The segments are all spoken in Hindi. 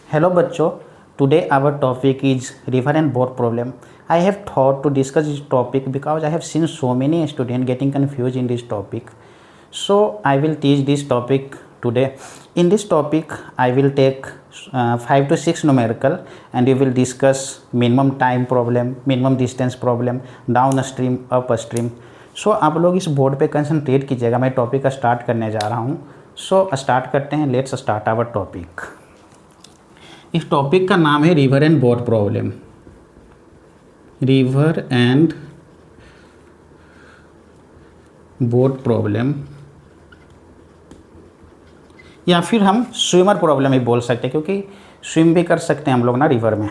Hello बच्चों, today our topic is river and boat problem. I have thought to discuss this topic because I have seen so many students getting confused in this topic. So I will teach this topic today. In this topic, I will take 5 to 6 numerical and we will discuss minimum time problem, minimum distance problem, downstream, upstream. सो आप लोग इस बोर्ड पे कंसंट्रेट कीजिएगा। मैं टॉपिक का स्टार्ट करने जा रहा हूँ। सो स्टार्ट करते हैं। Let's start our topic. इस टॉपिक का नाम है river and boat problem. River and boat problem, या फिर हम स्विमर प्रॉब्लम ही बोल सकते हैं, क्योंकि स्विम भी कर सकते हैं हम लोग ना रिवर में।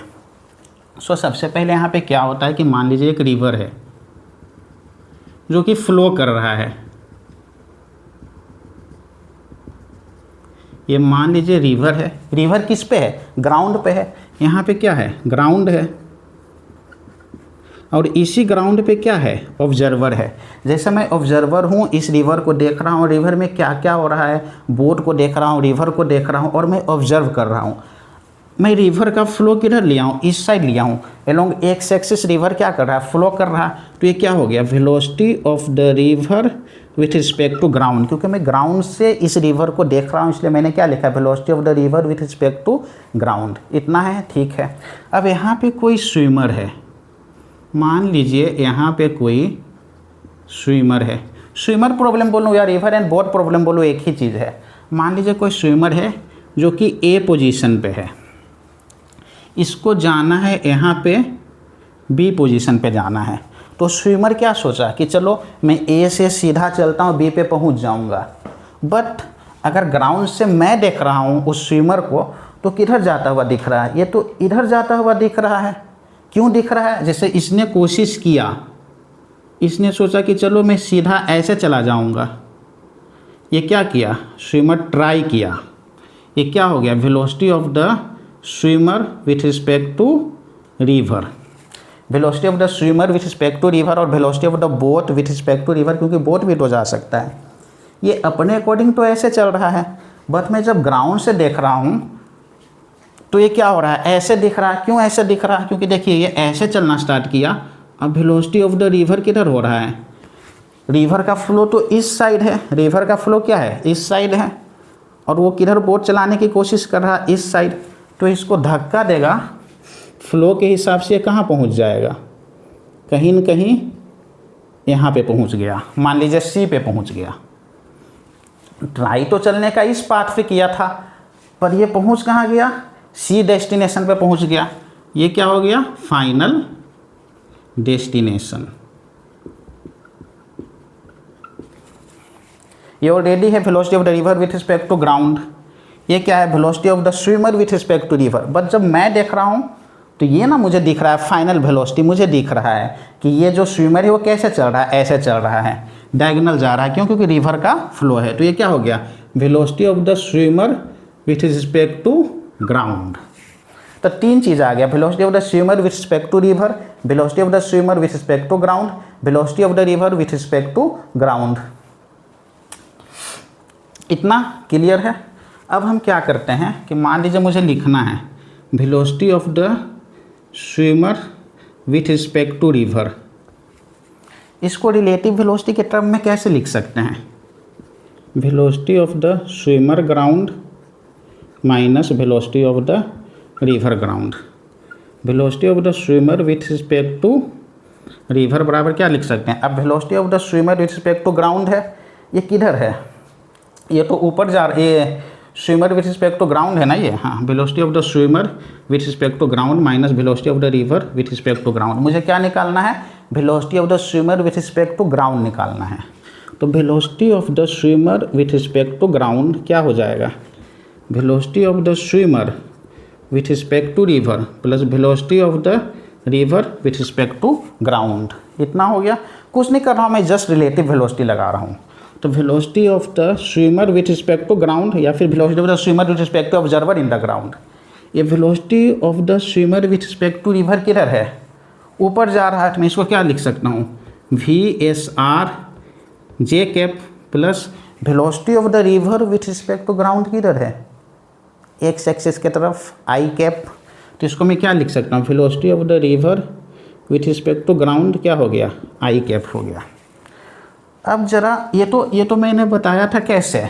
सो सबसे पहले यहाँ पे क्या होता है कि मान लीजिए एक रिवर है जो कि फ्लो कर रहा है। ये मान लीजिए रिवर है। रिवर किस पे है? ग्राउंड पे है। यहाँ पे क्या है? ग्राउंड है। और इसी ग्राउंड पे क्या है? ऑब्जर्वर है। जैसे मैं ऑब्जर्वर हूँ, इस रिवर को देख रहा हूँ, रिवर में क्या क्या हो रहा है, बोट को देख रहा हूँ, रिवर को देख रहा हूँ और मैं ऑब्जर्व कर रहा हूँ। मैं रिवर का फ्लो किधर लिया हूँ? इस साइड लिया हूँ। एलोंग एक्स एक्सिस रिवर क्या कर रहा है? फ्लो कर रहा है। तो ये क्या हो गया? Velocity of the river with respect to ground. क्योंकि मैं ग्राउंड से इस रिवर को देख रहा हूँ, इसलिए मैंने क्या लिखा? Velocity of the river with respect to ground. इतना है, ठीक है। अब यहाँ पे कोई स्विमर है। मान लीजिए यहाँ पे कोई स्विमर है। स्विमर प्रॉब्लम बोलूँ या रिवर एंड बोट प्रॉब्लम बोलूँ, एक ही चीज़ है। मान लीजिए कोई स्विमर है जो कि ए पोजीशन पे है। इसको जाना है यहाँ पे बी पोजीशन पे जाना है। तो स्विमर क्या सोचा कि चलो मैं ए से सीधा चलता हूँ, बी पे पहुँच जाऊँगा। बट अगर ग्राउंड से मैं देख रहा हूँ उस स्विमर को, तो किधर जाता हुआ दिख रहा है? ये तो इधर जाता हुआ दिख रहा है। क्यों दिख रहा है? जैसे इसने कोशिश किया, इसने सोचा कि चलो मैं सीधा ऐसे चला जाऊँगा। ये क्या किया? स्विमर ट्राई किया। ये क्या हो गया? Velocity of the swimmer with respect to river. Velocity of the swimmer with respect to river और velocity of the boat with respect to river, क्योंकि बोट भी तो जा सकता है। ये अपने अकॉर्डिंग तो ऐसे चल रहा है, बट मैं जब ग्राउंड से देख रहा हूँ तो ये क्या हो रहा है? ऐसे दिख रहा है। क्यों ऐसे दिख रहा है? क्योंकि देखिए ये ऐसे चलना स्टार्ट किया। अब वेलोसिटी ऑफ द रिवर किधर हो रहा है? रिवर का फ्लो तो इस साइड है। रिवर का फ्लो क्या है? इस साइड है। और वो किधर बोट चलाने की कोशिश कर रहा है? इस साइड। तो इसको धक्का देगा, फ्लो के हिसाब से कहाँ पहुँच जाएगा? कहीं न कहीं यहाँ पे पहुँच गया। मान लीजिए सी पे पहुँच गया। ट्राई तो चलने का इस पाथ पे किया था, पर ये पहुँच कहाँ गया? सी डेस्टिनेशन पे पहुँच गया। ये क्या हो गया? Final destination. ये ऑलरेडी है velocity of the river with respect to ground. ये क्या है? Velocity of the swimmer with respect to river. But जब मैं देख रहा हूँ तो ये ना मुझे दिख रहा है फाइनल वेलोसिटी। मुझे दिख रहा है कि ये जो स्विमर है वो कैसे चल रहा है? ऐसे चल रहा है, डायगोनल जा रहा है। क्यों? क्योंकि रिवर का फ्लो है। तो ये क्या हो गया? Velocity of the swimmer with respect to ground. तो तीन चीज़ आ गया: velocity of the swimmer with respect to river, velocity of the swimmer with respect to ground, velocity of the river with respect to ground. इतना क्लियर है? अब हम क्या करते हैं कि मान लीजिए मुझे लिखना है velocity of the swimmer with respect to river. इसको रिलेटिव वेलोसिटी के टर्म में कैसे लिख सकते हैं? Velocity of the swimmer ground minus velocity of the river ground. Velocity of the swimmer with respect to river बराबर क्या लिख सकते हैं? अब velocity of the swimmer with respect to ground है। ये किधर है? ये तो ऊपर जा रहा है। ये swimmer with respect to ground है ना ये। हाँ, velocity of the swimmer with respect to ground minus velocity of the river with respect to ground. मुझे क्या निकालना है? Velocity of the swimmer with respect to ground निकालना है। तो velocity of the swimmer with respect to ground क्या हो जाएगा? Velocity of the swimmer with respect to river plus velocity of the river with respect to ground. इतना हो गया। कुछ नहीं कर रहा हूँ मैं, जस्ट रिलेटिव वेलोसिटी लगा रहा हूँ। तो velocity of the swimmer with respect to ground या फिर velocity of the swimmer with respect to observer in the ground. ये velocity of the swimmer with respect to river किधर है? ऊपर जा रहा है। तो मैं इसको क्या लिख सकता हूँ? VSR J cap plus velocity of the river with respect to ground किधर है? एक्स एक्सिस की तरफ आई कैप, तो इसको मैं क्या लिख सकता हूँ, velocity of the river with respect to ground क्या हो गया, आई कैप हो गया। अब जरा ये तो मैंने बताया था कैसे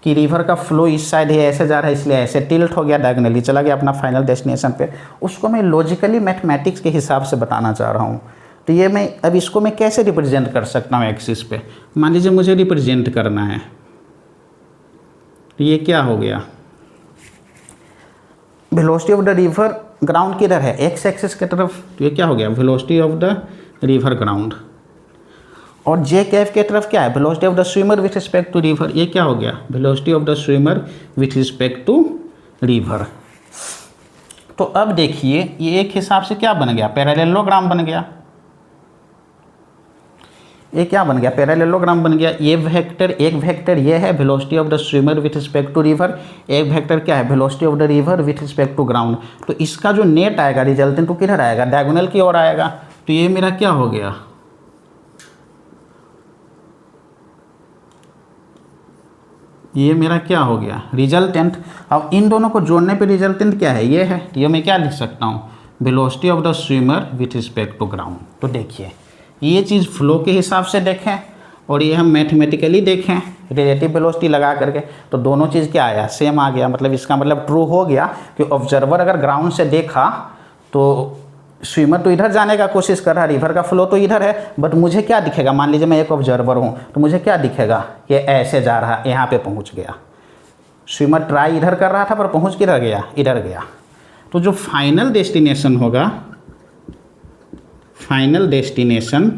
कि रिवर का फ्लो इस साइड है, ऐसे जा रहा है, इसलिए ऐसे टिल्ट हो गया, डायगोनली चला गया अपना फाइनल डेस्टिनेशन पे। उसको मैं लॉजिकली मैथमेटिक्स के हिसाब से बताना चाह रहा हूँ। तो ये मैं अब इसको मैं कैसे रिप्रेजेंट कर सकता हूँ एक्सिस पे। मान लीजिए मुझे रिप्रेजेंट करना है, तो ये क्या हो गया, velocity of the river, ground किधर है, एक्स एक्सिस की तरफ, तो ये क्या हो गया, velocity of the river ground. और जे कैफ की तरफ क्या है, velocity of the swimmer with respect to river, ये क्या हो गया, velocity of the swimmer with respect to river. तो अब देखिए ये एक हिसाब से क्या बन गया, पैरेललोग्राम बन गया। ये क्या बन गया, पैरेललोग्राम बन गया। ये वेक्टर, एक वेक्टर ये है velocity of the swimmer with respect to river, एक वेक्टर क्या है, velocity of the river with respect to ground. तो इसका जो नेट आएगा, रिजल्टेंट, तो किधर आएगा, डायगोनल की ओर आएगा। तो ये मेरा क्या हो गया, ये मेरा क्या हो गया, रिजल्टेंट। अब इन दोनों को जोड़ने पे रिजल्टेंट क्या है, ये है। तो ये मैं क्या लिख सकता हूँ, velocity of the swimmer with respect to ground. तो देखिए ये चीज़ फ्लो के हिसाब से देखें और ये हम मैथमेटिकली देखें रिलेटिव वेलोसिटी लगा करके, तो दोनों चीज़ क्या आया, सेम आ गया। मतलब इसका मतलब ट्रू हो गया कि ऑब्जर्वर अगर ग्राउंड से देखा तो स्विमर तो इधर जाने का कोशिश कर रहा है, रिवर का फ्लो तो इधर है, बट मुझे क्या दिखेगा, मान लीजिए मैं एक ऑब्जर्वर हूँ, तो मुझे क्या दिखेगा, ये ऐसे जा रहा, यहाँ पे पहुँच गया। स्विमर ट्राई इधर कर रहा था पर पहुँच किधर गया, इधर गया। तो जो फाइनल डेस्टिनेशन होगा, फाइनल डेस्टिनेशन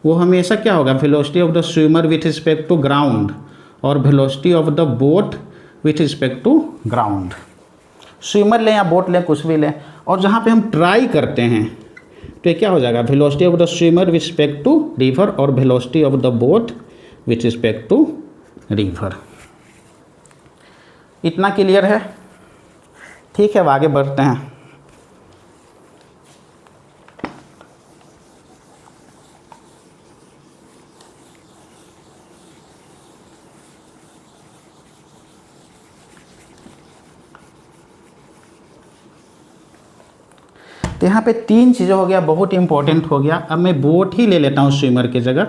वो हमेशा क्या होगा, velocity of the swimmer with respect to ground और velocity of the boat with respect to ground. Swimmer लें या बोट लें, कुछ भी लें, और जहाँ पे हम ट्राई करते हैं तो ये क्या हो जाएगा, velocity of the swimmer with respect to river और velocity of the boat with respect to river. इतना क्लियर है, ठीक है। अब आगे बढ़ते हैं। तो यहाँ पे तीन चीज़ें हो गया, बहुत इंपॉर्टेंट हो गया। अब मैं बोट ही ले लेता हूँ स्विमर की जगह,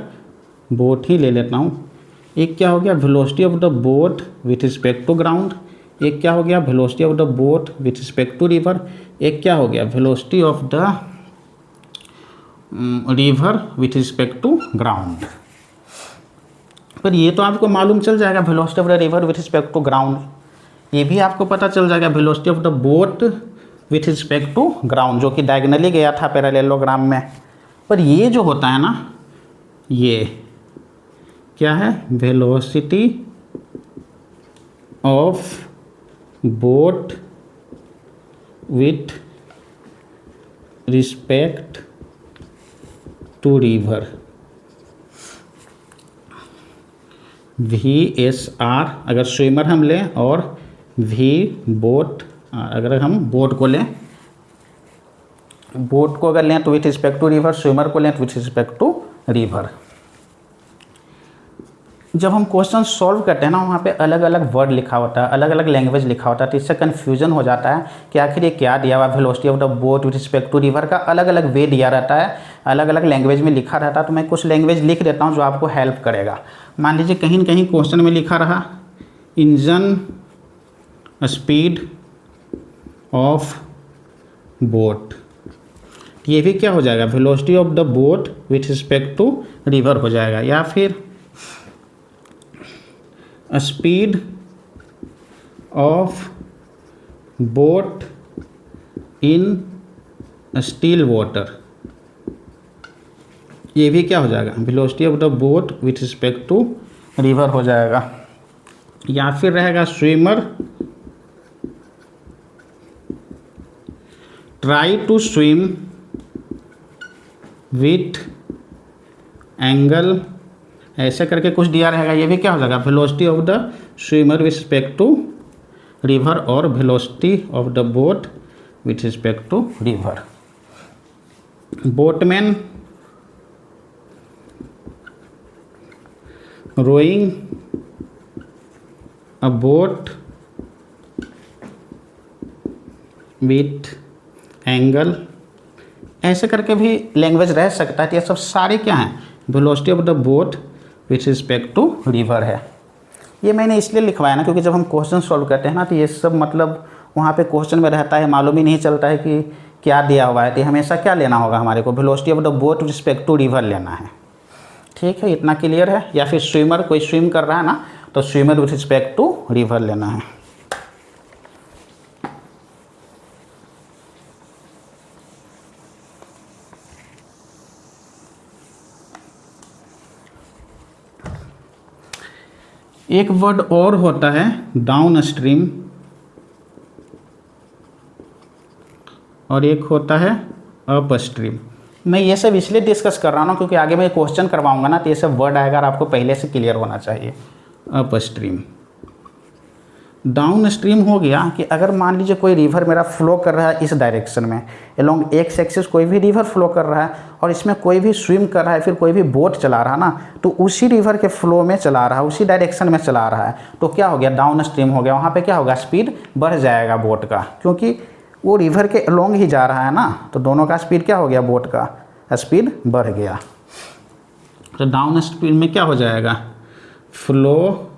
बोट ही ले लेता हूँ। एक क्या हो गया, velocity of the boat with respect to ground. एक क्या हो गया, velocity of the boat with respect to river. एक क्या हो गया, velocity of the river with respect to ground. पर ये तो आपको मालूम चल जाएगा, velocity of the river with respect to ground. ये भी आपको पता चल जाएगा, velocity of the boat with respect to ground, जो कि डायगोनली गया था पैरेललोग्राम में। पर ये जो होता है ना, ये क्या है, velocity of boat with respect to river, VSR अगर स्विमर हम लें, और V बोट अगर हम बोट को लें, बोट को अगर लें तो with respect to river, swimmer को लें तो विथ रिस्पेक्ट टू रिवर। जब हम क्वेश्चन सॉल्व करते हैं ना, वहाँ पे अलग अलग वर्ड लिखा होता है, अलग अलग लैंग्वेज लिखा होता है, तो इससे कन्फ्यूजन हो जाता है कि आखिर ये क्या दिया हुआ। Velocity of the boat with respect to river का अलग अलग वे दिया रहता है, अलग अलग लैंग्वेज में लिखा रहता है। तो मैं कुछ लैंग्वेज लिख देता हूँ जो आपको हेल्प करेगा। मान लीजिए कहीं न कहीं क्वेश्चन में लिखा रहा इंजन स्पीड ऑफ बोट, ये भी क्या हो जाएगा, velocity of the boat with respect to river हो जाएगा। या फिर speed of boat in still water, ये भी क्या हो जाएगा, velocity of the boat with respect to river हो जाएगा। या फिर रहेगा swimmer try to swim with angle, ऐसे करके कुछ दिया रहेगा, ये भी क्या हो जाएगा, velocity of the swimmer with respect to river और velocity of the boat with respect to river. Boatman rowing a boat with angle, ऐसे करके भी लैंग्वेज रह सकता है। तो ये सब सारे क्या हैं, velocity of the boat with respect to river है। ये मैंने इसलिए लिखवाया ना क्योंकि जब हम क्वेश्चन सॉल्व करते हैं ना तो ये सब मतलब वहाँ पे क्वेश्चन में रहता है, मालूम ही नहीं चलता है कि क्या दिया हुआ है। तो हमेशा क्या लेना होगा, हमारे को velocity of the boat with respect to river लेना है। ठीक है, इतना क्लियर है। या फिर स्विमर, कोई स्विम कर रहा है ना तो swimmer with respect to river लेना है। एक वर्ड और होता है डाउन स्ट्रीम और एक होता है अप स्ट्रीम। मैं ये सब इसलिए डिस्कस कर रहा हूँ क्योंकि आगे मैं क्वेश्चन करवाऊंगा ना तो ये सब वर्ड आएगा और आपको पहले से क्लियर होना चाहिए। अप स्ट्रीम, डाउन स्ट्रीम हो गया कि अगर मान लीजिए कोई रिवर मेरा फ्लो कर रहा है इस डायरेक्शन में, अलोंग एक्स एक्सिस कोई भी रिवर फ्लो कर रहा है और इसमें कोई भी स्विम कर रहा है, फिर कोई भी बोट चला रहा है ना, तो उसी रिवर के फ्लो में चला रहा है, उसी डायरेक्शन में चला रहा है, तो क्या हो गया, डाउन स्ट्रीम हो गया। वहाँ पे क्या होगा, स्पीड बढ़ जाएगा बोट का, क्योंकि वो रिवर के अलोंग ही जा रहा है ना, तो दोनों का स्पीड क्या हो गया, बोट का स्पीड बढ़ गया। तो डाउन स्ट्रीम में क्या हो जाएगा, फ्लो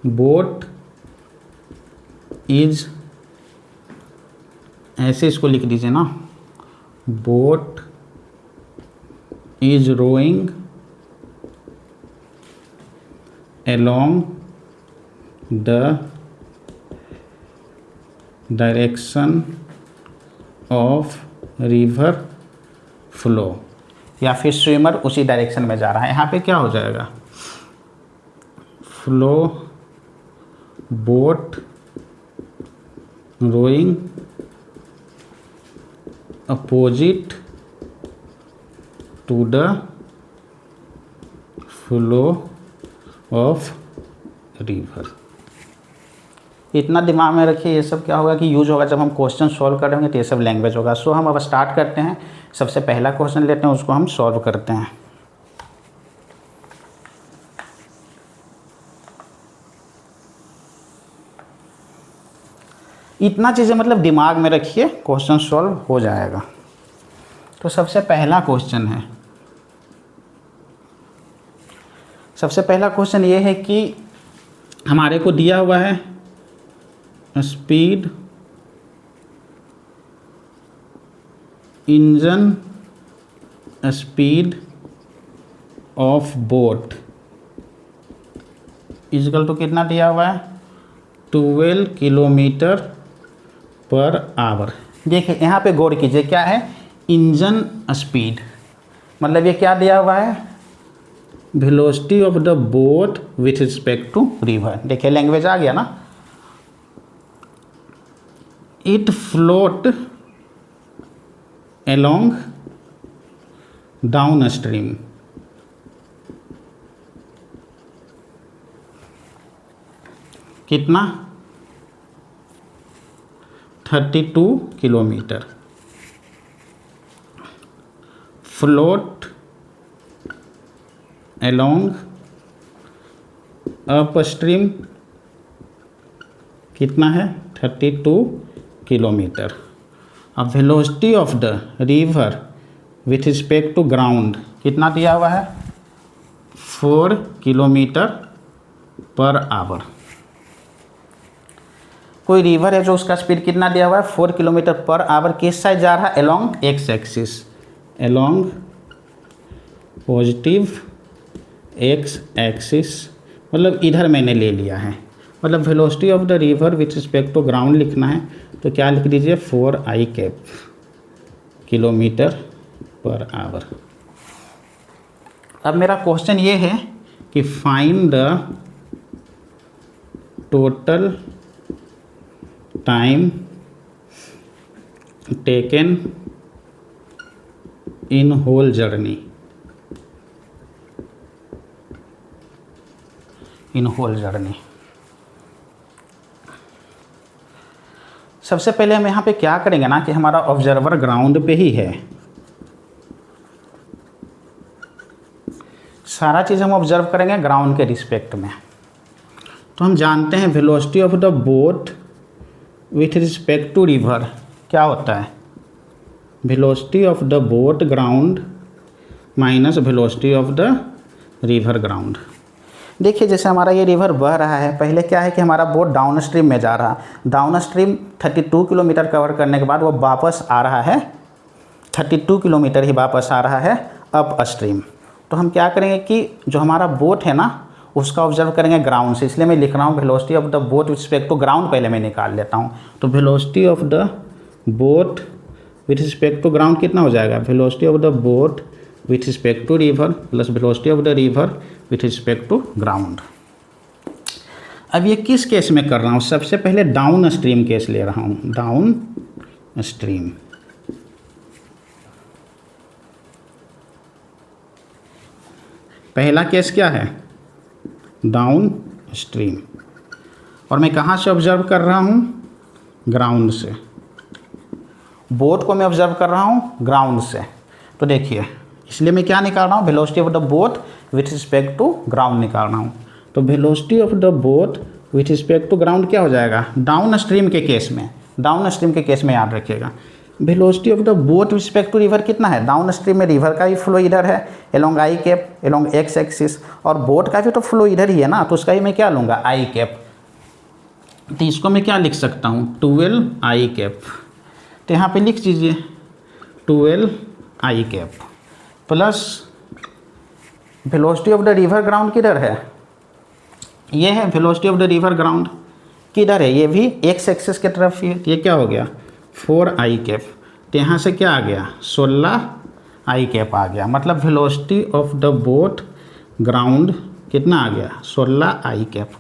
बोट इज, ऐसे इसको लिख दीजिए ना, boat is rowing along the direction of river flow, या फिर स्विमर उसी डायरेक्शन में जा रहा है। यहाँ पे क्या हो जाएगा, flow boat rowing opposite to the flow of river. इतना दिमाग में रखिए, ये सब क्या होगा कि यूज होगा जब हम क्वेश्चन सॉल्व करेंगे, तो ये सब लैंग्वेज होगा। सो हम अब स्टार्ट करते हैं। सबसे पहला क्वेश्चन लेते हैं, उसको हम सॉल्व करते हैं। इतना चीज़ें मतलब दिमाग में रखिए, क्वेश्चन सॉल्व हो जाएगा। तो सबसे पहला क्वेश्चन है, सबसे पहला क्वेश्चन ये है कि हमारे को दिया हुआ है speed engine speed of boat equal to कितना दिया हुआ है, 12 किलोमीटर पर आवर। देखिए यहाँ पे गौर कीजिए, क्या है, इंजन स्पीड, मतलब ये क्या दिया हुआ है, velocity of the boat with respect to river. देखिए लैंग्वेज आ गया ना, it float along downstream, कितना, 32 kilometre. Float along upstream कितना है, 32 किलोमीटर। अब velocity of the river with respect to ground कितना दिया हुआ है, 4 किलोमीटर पर आवर। कोई रिवर है जो उसका स्पीड कितना दिया हुआ है, 4 किलोमीटर पर आवर। किस साइड जा रहा है, along x axis, along positive x axis, मतलब इधर मैंने ले लिया है। मतलब velocity of the river with respect to ground लिखना है तो क्या लिख दीजिए, 4i cap kilometre per our. अब मेरा क्वेश्चन ये है कि find the total time taken in whole journey, in whole journey. सबसे पहले हम यहाँ पे क्या करेंगे ना कि हमारा ऑब्जर्वर ग्राउंड पे ही है, सारा चीज़ हम ऑब्जर्व करेंगे ग्राउंड के रिस्पेक्ट में। तो हम जानते हैं velocity of the boat with respect to river क्या होता है, velocity of the boat ground minus velocity of the river ground. देखिए जैसे हमारा ये रिवर बह रहा है, पहले क्या है कि हमारा बोट डाउन स्ट्रीम में जा रहा, डाउन स्ट्रीम 32 किलोमीटर कवर करने के बाद वो वापस आ रहा है, 32 किलोमीटर ही वापस आ रहा है अप स्ट्रीम। तो हम क्या करेंगे कि जो हमारा बोट है ना उसका ऑब्जर्व करेंगे ग्राउंड से, इसलिए मैं लिख रहा हूँ velocity of the boat with respect to ground, पहले मैं निकाल लेता हूँ। तो velocity of the boat with respect to ground कितना हो जाएगा, velocity of the boat with respect to river plus velocity of the river with respect to ground. अब ये किस केस में कर रहा हूँ, सबसे पहले डाउन स्ट्रीम केस ले रहा हूँ, डाउन स्ट्रीम। पहला केस क्या है, डाउन स्ट्रीम, और मैं कहाँ से ऑब्जर्व कर रहा हूँ, ग्राउंड से। बोट को मैं ऑब्जर्व कर रहा हूँ ग्राउंड से। तो देखिए इसलिए मैं क्या निकाल रहा हूँ, velocity of the boat with respect to ground निकाल रहा हूँ। तो velocity of the boat with respect to ground क्या हो जाएगा, डाउन स्ट्रीम के केस में, डाउन स्ट्रीम के केस में याद रखिएगा velocity of the boat with respect to river कितना है, डाउन स्ट्रीम में रिवर का भी फ्लो इधर है एलोंग आई कैप, एलोंग एक्स एक्सिस, और बोट का भी तो फ्लो इधर ही है ना, तो उसका ही मैं क्या लूँगा, आई कैप। तो इसको मैं क्या लिख सकता हूँ, 12 आई कैप। तो यहाँ पे लिख दीजिए 12 I cap plus velocity of the river ground किधर है, ये है velocity of the river ground किधर है, ये भी एक्स एक्सिस की तरफ ही है। ये क्या हो गया 4 आई कैप। तो यहाँ से क्या आ गया 16 आई कैप आ गया, मतलब velocity of the boat ground कितना आ गया 16 आई कैप।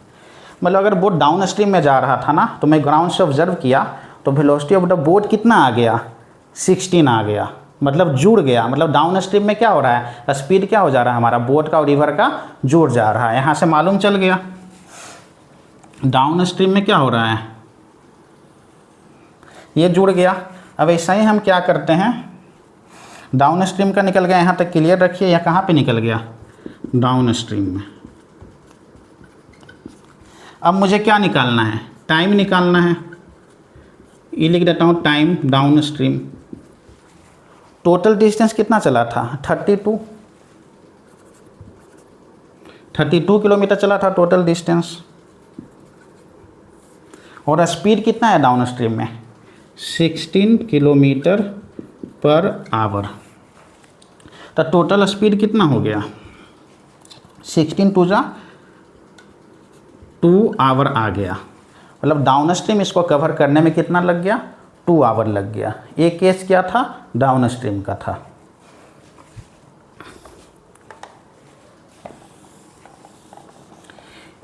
मतलब अगर बोट डाउन स्ट्रीम में जा रहा था ना, तो मैं ग्राउंड से ऑब्जर्व किया तो वेलोसिटी ऑफ द बोट कितना आ गया 16 आ गया, मतलब जुड़ गया। मतलब डाउन स्ट्रीम में क्या हो रहा है, स्पीड क्या हो जा रहा है हमारा, बोट का और रिवर का जुड़ जा रहा है। यहाँ से मालूम चल गया डाउन स्ट्रीम में क्या हो रहा है, ये जुड़ गया। अब ऐसा ही हम क्या करते हैं, डाउन स्ट्रीम का निकल गया, यहाँ तक क्लियर रखिए, या कहाँ पे निकल गया, डाउन स्ट्रीम में। अब मुझे क्या निकालना है, टाइम निकालना है। ये लिख देता हूँ time down stream. Total distance कितना चला था 32 किलोमीटर चला था टोटल डिस्टेंस, और स्पीड कितना है डाउन स्ट्रीम में 16 किलोमीटर पर आवर। तो टोटल स्पीड कितना हो गया 16 टू 2 आवर आ गया। मतलब डाउन स्ट्रीम इसको कवर करने में कितना लग गया 2 आवर लग गया। ये केस क्या था, डाउन स्ट्रीम का था।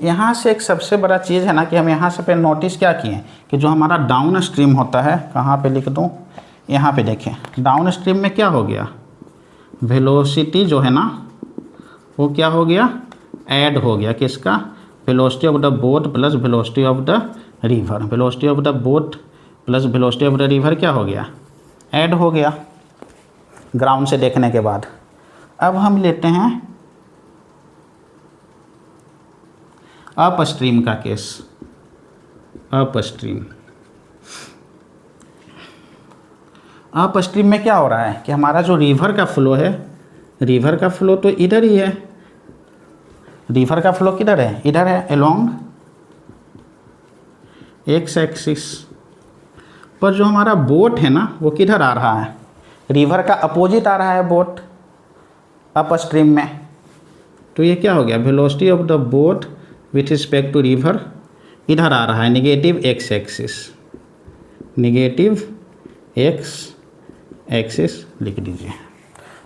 यहाँ से एक सबसे बड़ा चीज़ है ना कि हम यहाँ से पे नोटिस क्या किए कि जो हमारा डाउन स्ट्रीम होता है, कहाँ पे लिख दूँ, यहाँ पे देखें डाउन स्ट्रीम में क्या हो गया, वेलोसिटी जो है ना वो क्या हो गया, ऐड हो गया। किसका, velocity of the boat plus velocity of the river. Velocity of the boat plus velocity of the river क्या हो गया, ऐड हो गया ग्राउंड से देखने के बाद। अब हम लेते हैं अप स्ट्रीम का case. Up stream, up stream में क्या हो रहा है कि हमारा जो रिवर का फ्लो है, रिवर का फ्लो तो इधर ही है, रिवर का फ्लो किधर है, इधर है अलोंग एक्स एक्सिस। पर जो हमारा बोट है ना वो किधर आ रहा है, रिवर का अपोजिट आ रहा है बोट अप स्ट्रीम में। तो ये क्या हो गया, velocity of the boat with respect to river इधर आ रहा है negative x axis, negative x axis लिख दीजिए।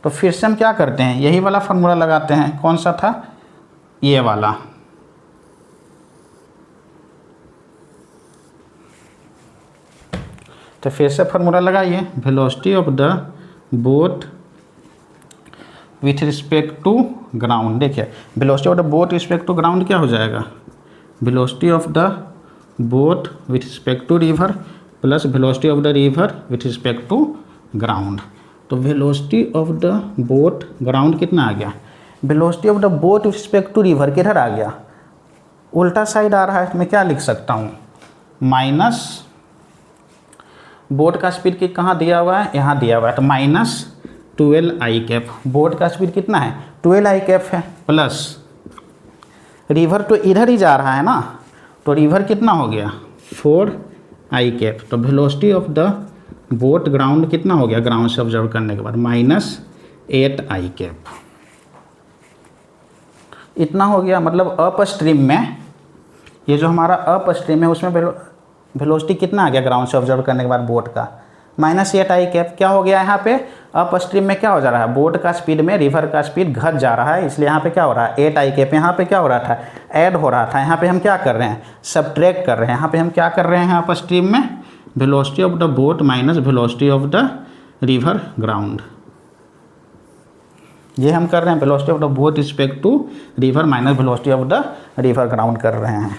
तो फिर से हम क्या करते हैं, यही वाला फार्मूला लगाते हैं। कौन सा था, ये वाला। तो फिर से फार्मूला लगाइए, velocity of the boat with respect to ground. देखिए velocity of the boat respect to ground क्या हो जाएगा, velocity of the boat with respect to river plus velocity of the river with respect to ground. तो velocity of the boat ground कितना आ गया, velocity of the boat with respect to river किधर आ गया, उल्टा साइड आ रहा है तो मैं क्या लिख सकता हूँ, माइनस, बोट का स्पीड की कहाँ दिया हुआ है, यहाँ दिया हुआ है, तो माइनस 12 आई कैप। बोट का स्पीड कितना है, 12 आई कैप है, प्लस रिवर तो इधर ही जा रहा है ना, तो रिवर कितना हो गया 4 आई कैप। तो velocity of the boat ground कितना हो गया, ग्राउंड से ऑब्जर्व करने के बाद माइनस 8 आई कैप। इतना हो गया, मतलब अप स्ट्रीम में, ये जो हमारा अप स्ट्रीम है उसमें वेलोसिटी कितना आ गया ग्राउंड से ऑब्जर्व करने के बाद बोट का, माइनस 8 आई कैप। क्या हो गया यहाँ पे, अप स्ट्रीम में क्या हो जा रहा है, बोट का स्पीड में रिवर का स्पीड घट जा रहा है, इसलिए यहाँ पे क्या हो रहा है 8 आई कैप। यहाँ पे क्या हो रहा था, ऐड हो रहा था, यहाँ पे हम क्या कर रहे हैं, सब्ट्रैक्ट कर रहे हैं। यहाँ पे हम क्या कर रहे हैं अप स्ट्रीम में, velocity of the boat minus velocity of the river ground, ये हम कर रहे हैं, velocity of the boat respect to river minus velocity of the river ground कर रहे हैं।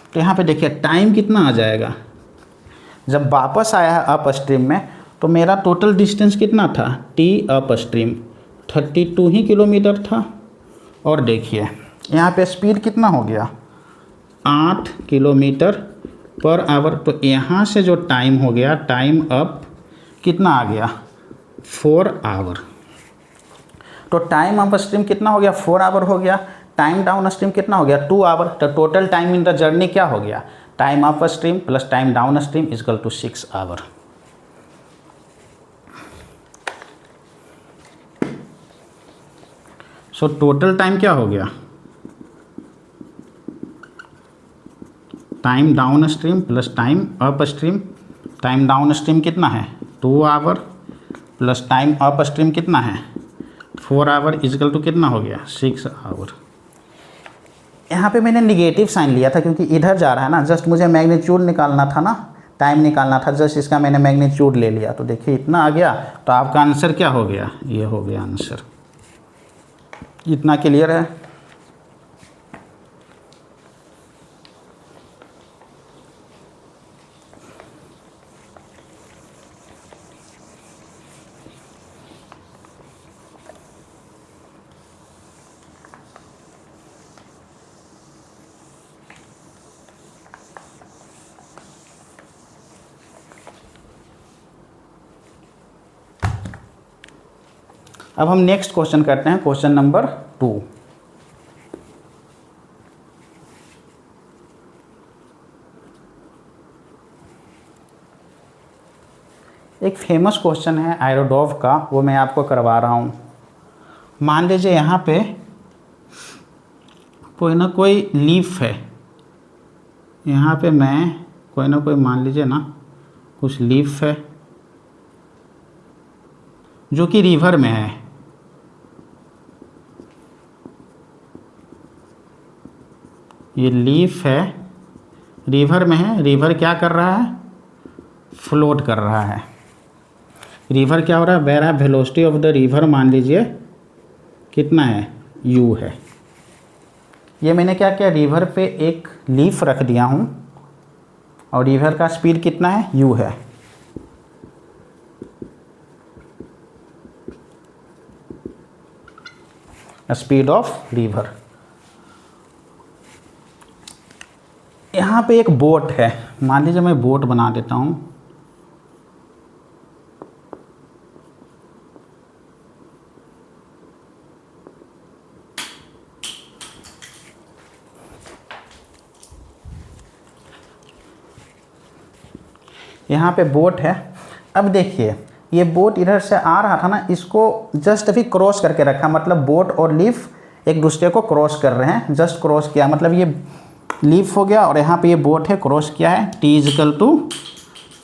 तो यहाँ पे देखिए टाइम कितना आ जाएगा, जब वापस आया है अप स्ट्रीम में तो मेरा टोटल डिस्टेंस कितना था, टी अप स्ट्रीम 32 ही किलोमीटर था। और देखिए यहाँ पे स्पीड कितना हो गया 8 किलोमीटर पर आवर। तो यहाँ से जो टाइम हो गया, टाइम अप कितना आ गया 4 आवर। तो टाइम अप स्ट्रीम कितना हो गया 4 आवर हो गया, टाइम डाउन स्ट्रीम कितना हो गया 2 आवर। तो total time in the journey क्या हो गया, time upstream plus time downstream equal to 6 hour. So total time क्या हो गया, time downstream plus time upstream, time downstream कितना है 2 hour plus time upstream कितना है 4 आवर इक्वल टू कितना हो गया 6 आवर। यहाँ पे मैंने निगेटिव साइन लिया था क्योंकि इधर जा रहा है ना, जस्ट मुझे मैग्नीट्यूड निकालना था ना, टाइम निकालना था, जस्ट इसका मैंने मैग्नीट्यूड ले लिया। तो देखिए इतना आ गया, तो आपका आंसर क्या हो गया, ये हो गया आंसर। इतना क्लियर है। अब हम नेक्स्ट क्वेश्चन करते हैं, क्वेश्चन नंबर 2। एक फेमस क्वेश्चन है एरोडॉव का, वो मैं आपको करवा रहा हूँ। मान लीजिए यहाँ पे कोई ना कोई लीफ है, यहाँ पे मैं कोई ना कोई मान लीजिए ना कुछ लीफ है जो कि रिवर में है। ये लीफ है, रिवर में है, रिवर क्या कर रहा है, फ्लोट कर रहा है। रिवर क्या हो रहा है, बह रहा है, वेलोसिटी ऑफ द रिवर मान लीजिए कितना है u है। ये मैंने क्या किया, रिवर पे एक लीफ रख दिया हूँ और रिवर का स्पीड कितना है u है। Speed of river. यहाँ पे एक बोट है, मान लीजिए मैं बोट बना देता हूँ। यहाँ पे बोट है। अब देखिए ये बोट इधर से आ रहा था ना, इसको जस्ट अभी क्रॉस करके रखा, मतलब बोट और लीफ एक दूसरे को क्रॉस कर रहे हैं, जस्ट क्रॉस किया, मतलब ये लीफ हो गया और यहाँ पे ये बोट है, क्रॉस किया है, t इक्वल टू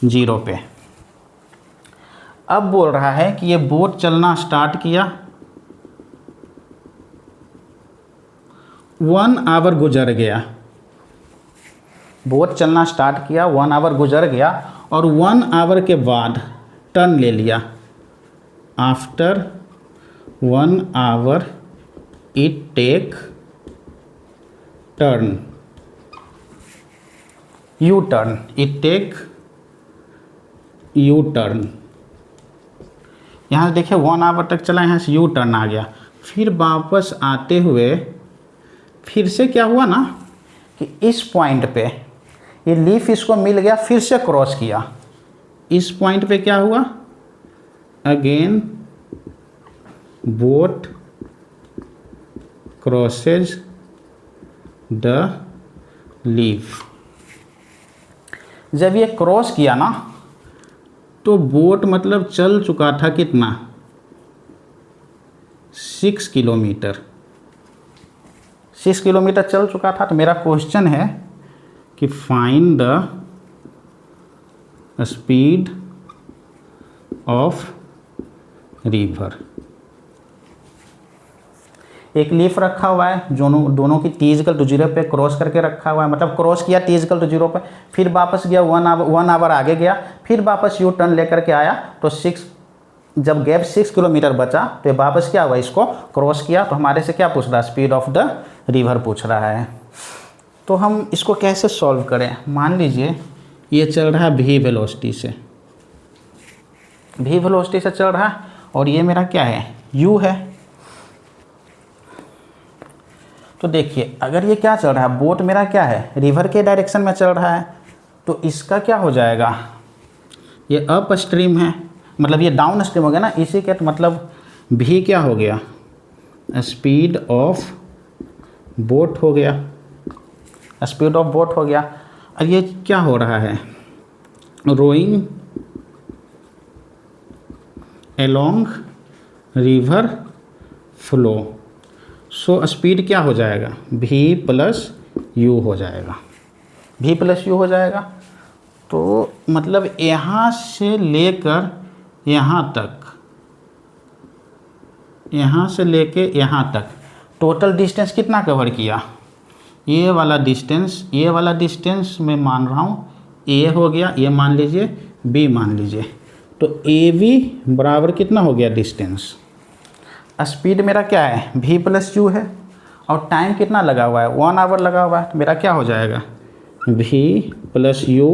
0 पे। अब बोल रहा है कि ये बोट चलना स्टार्ट किया, 1 आवर गुजर गया। बोट चलना स्टार्ट किया, 1 आवर गुजर गया और 1 आवर के बाद टर्न ले लिया। After 1 hour it take turn, U turn, it take U turn. यहाँ से देखिए 1 आवर तक चला, यहाँ से यू टर्न आ गया। फिर वापस आते हुए फिर से क्या हुआ ना कि इस पॉइंट पे ये लीफ इसको मिल गया, फिर से क्रॉस किया, इस पॉइंट पे क्या हुआ, again boat crosses the leaf. जब ये क्रॉस किया ना तो बोट मतलब चल चुका था कितना, 6 किलोमीटर, 6 किलोमीटर चल चुका था। तो मेरा क्वेश्चन है कि find the speed of river. एक लीफ रखा हुआ है, दोनों की t इक्वल टू 0 पे क्रॉस करके रखा हुआ है, मतलब क्रॉस किया t इक्वल टू 0 पे, फिर वापस गया 1 आवर आगे गया, फिर वापस यू टर्न लेकर के आया। तो 6, जब गैप 6 किलोमीटर बचा तो ये वापस क्या हुआ, इसको क्रॉस किया। तो हमारे से क्या पूछ रहा है, स्पीड ऑफ द रिवर पूछ रहा है। तो हम इसको कैसे सॉल्व करें। मान लीजिए ये चल रहा है v वेलोसिटी से, v वेलोसिटी से चल रहा है, और ये मेरा क्या है, u है। तो देखिए अगर ये क्या चल रहा है, बोट मेरा क्या है, रिवर के डायरेक्शन में चल रहा है, तो इसका क्या हो जाएगा, ये अप स्ट्रीम है, मतलब ये डाउन स्ट्रीम हो गया ना, इसी के मतलब भी क्या हो गया, स्पीड ऑफ बोट हो गया, स्पीड ऑफ बोट हो गया। अब ये क्या हो रहा है, rowing along river flow. So speed क्या हो जाएगा, v प्लस यू हो जाएगा, v प्लस यू हो जाएगा। तो मतलब यहाँ से लेकर यहाँ तक, यहाँ से लेके यहाँ तक टोटल डिस्टेंस कितना कवर किया, ये वाला डिस्टेंस मैं मान रहा हूँ a हो गया, ये मान लीजिए b मान लीजिए। तो AB बराबर कितना हो गया डिस्टेंस, स्पीड मेरा क्या है v प्लस यू है, और टाइम कितना लगा हुआ है, 1 आवर लगा हुआ है। तो मेरा क्या हो जाएगा, v प्लस यू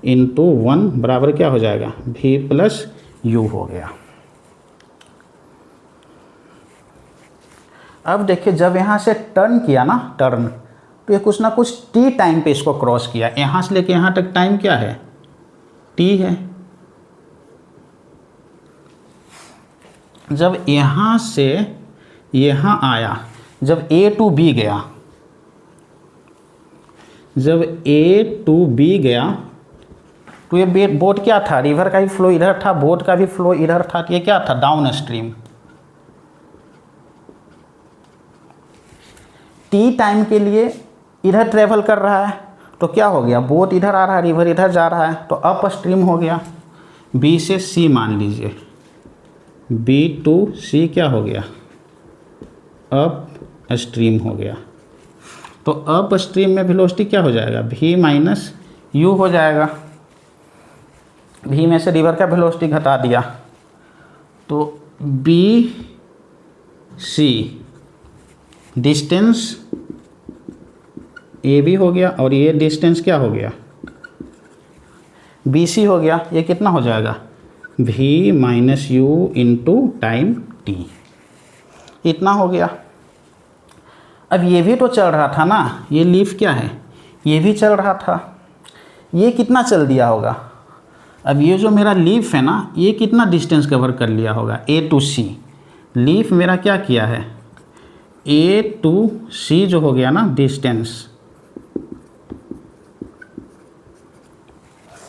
इंटू 1 बराबर क्या हो जाएगा, v प्लस यू हो गया। अब देखिए जब यहाँ से टर्न किया ना, टर्न, तो ये कुछ ना कुछ t टाइम पे इसको क्रॉस किया, यहाँ से लेके यहाँ तक टाइम क्या है, t है। जब यहाँ से यहाँ आया, जब A टू B गया, जब A टू B गया, तो ये बोट क्या था, रिवर का भी फ्लो इधर था, बोट का भी फ्लो इधर था, तो ये क्या था, डाउन स्ट्रीम। T टाइम के लिए इधर ट्रेवल कर रहा है, तो क्या हो गया, बोट इधर आ रहा है, रिवर इधर जा रहा है, तो अप स्ट्रीम हो गया। B से C मान लीजिए, B टू C क्या हो गया, अप स्ट्रीम हो गया। तो अप स्ट्रीम में वेलोसिटी क्या हो जाएगा, v माइनस यू हो जाएगा। v में से रिवर का वेलोसिटी घटा दिया, तो BC डिस्टेंस AB हो गया, और ये डिस्टेंस क्या हो गया, BC हो गया। ये कितना हो जाएगा, v minus you into time t, इतना हो गया। अब ये भी तो चल रहा था ना, ये लीफ क्या है, ये भी चल रहा था, ये कितना चल दिया होगा। अब ये जो मेरा लीफ है ना, ये कितना डिस्टेंस कवर कर लिया होगा, A टू C। लीफ मेरा क्या किया है, A टू C जो हो गया ना डिस्टेंस,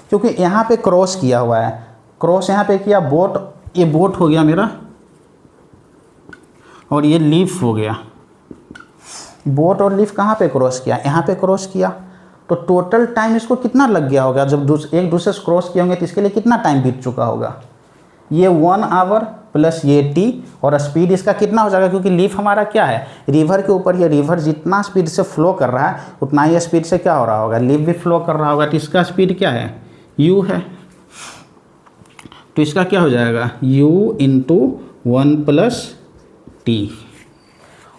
क्योंकि यहाँ पे क्रॉस किया हुआ है, क्रॉस यहाँ पे किया, बोट, ये बोट हो गया मेरा, और ये लीफ हो गया। बोट और लीफ कहाँ पे क्रॉस किया, यहाँ पे क्रॉस किया। तो टोटल टाइम इसको कितना लग गया होगा, जब एक दूसरे से क्रॉस किए होंगे तो इसके लिए कितना टाइम बीत चुका होगा, ये 1 आवर प्लस ये t, और स्पीड इसका कितना हो जाएगा, क्योंकि लीफ हमारा क्या है, रिवर के ऊपर, ये रिवर जितना स्पीड से फ्लो कर रहा है उतना ही स्पीड से क्या हो रहा होगा, लीफ भी फ्लो कर रहा होगा। तो इसका स्पीड क्या है, u है। तो इसका क्या हो जाएगा, u into 1 plus T,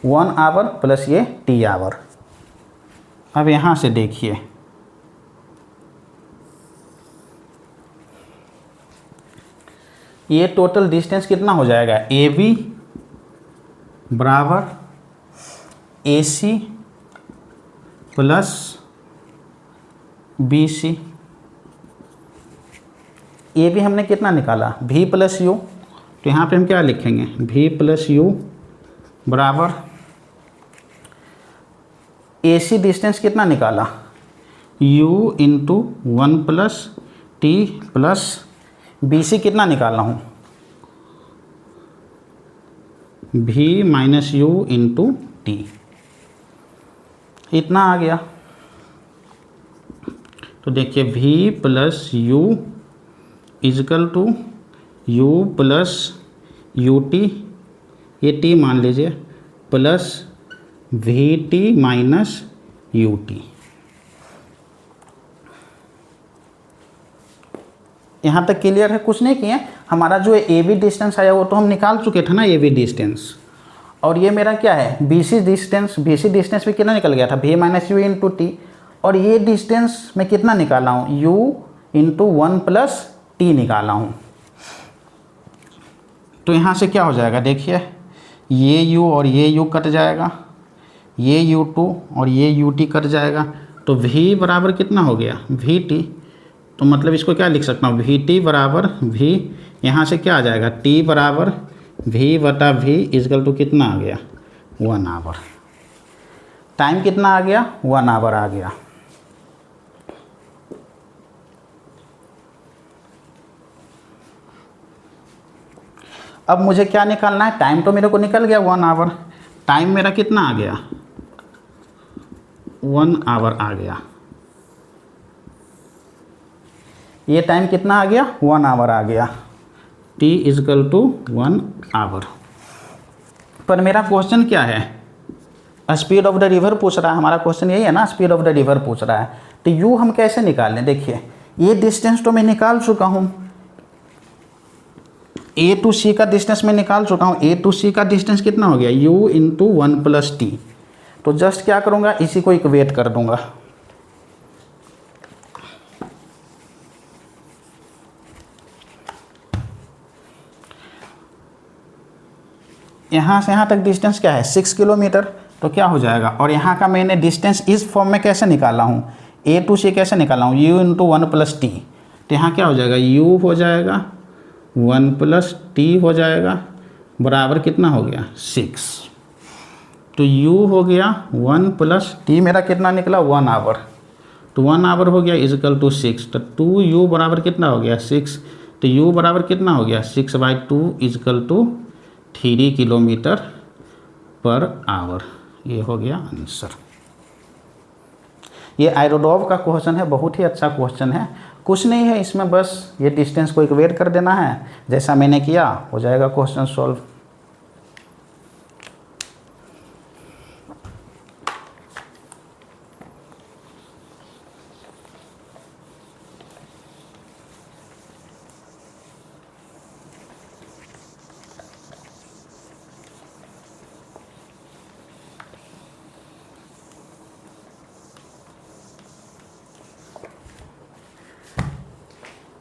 1 hour plus ये t आवर। अब यहाँ से देखिए, ये टोटल डिस्टेंस कितना हो जाएगा, AB बराबर AC प्लस BC, ये भी हमने कितना निकाला V प्लस U, तो यहाँ पे हम क्या लिखेंगे V प्लस U बराबर AC डिस्टेंस कितना निकाला U into 1 plus T plus BC कितना निकाला हूँ V minus U into T, इतना आ गया। तो देखिए V plus U equal to U plus UT, ये T मान लीजिए, प्लस VT माइनस UT। यहाँ तक क्लियर है? कुछ नहीं किए, हमारा जो AB डिस्टेंस आया वो तो हम निकाल चुके थे ना, AB डिस्टेंस। और ये मेरा क्या है BC डिस्टेंस, BC डिस्टेंस भी कितना निकल गया था V minus U into T, और ये डिस्टेंस मैं कितना निकाला हूँ U इंटू 1 प्लस T निकाला हूँ। तो यहाँ से क्या हो जाएगा देखिए, ये U और ये U कट जाएगा, ये U2 और ये UT कट जाएगा, तो V बराबर कितना हो गया VT। तो मतलब इसको क्या लिख सकता हूँ VT बराबर V, यहाँ से क्या आ जाएगा T बराबर V बटा V इजकल टू कितना आ गया 1 आवर। टाइम कितना आ गया 1 आवर आ गया। अब मुझे क्या निकालना है, टाइम तो मेरे को निकल गया 1 आवर, टाइम मेरा कितना आ गया 1 आवर आ गया। ये टाइम कितना आ गया 1 आवर आ गया, T इजकल टू 1 आवर। पर मेरा क्वेश्चन क्या है, स्पीड ऑफ द रिवर पूछ रहा है, हमारा क्वेश्चन यही है ना, स्पीड ऑफ द रिवर पूछ रहा है। तो U हम कैसे निकालें, देखिए ये डिस्टेंस तो मैं निकाल चुका हूँ, A टू C का डिस्टेंस मैं निकाल चुका हूँ। A टू C का डिस्टेंस कितना हो गया U इंटू 1 प्लस T। तो जस्ट क्या करूँगा, इसी को इक्वेट कर दूंगा। यहाँ से यहाँ तक डिस्टेंस क्या है 6 किलोमीटर, तो क्या हो जाएगा, और यहाँ का मैंने डिस्टेंस इस फॉर्म में कैसे निकाला हूँ, A टू C कैसे निकाला हूँ U इंटू 1 प्लस T। तो यहाँ क्या हो जाएगा U हो जाएगा 1 प्लस T हो जाएगा बराबर कितना हो गया 6। तो U हो गया 1 प्लस T, मेरा कितना निकला 1 आवर, तो 1 आवर हो गया इजकल टू 6। तो 2U बराबर कितना हो गया 6, तो U बराबर कितना हो गया 6/2 equal to 3 kilometre per hour. ये हो गया आंसर। ये एरोड्रॉप का क्वेश्चन है, बहुत ही अच्छा क्वेश्चन है। कुछ नहीं है इसमें, बस ये डिस्टेंस को इक्वेट कर देना है, जैसा मैंने किया हो जाएगा क्वेश्चन सॉल्व।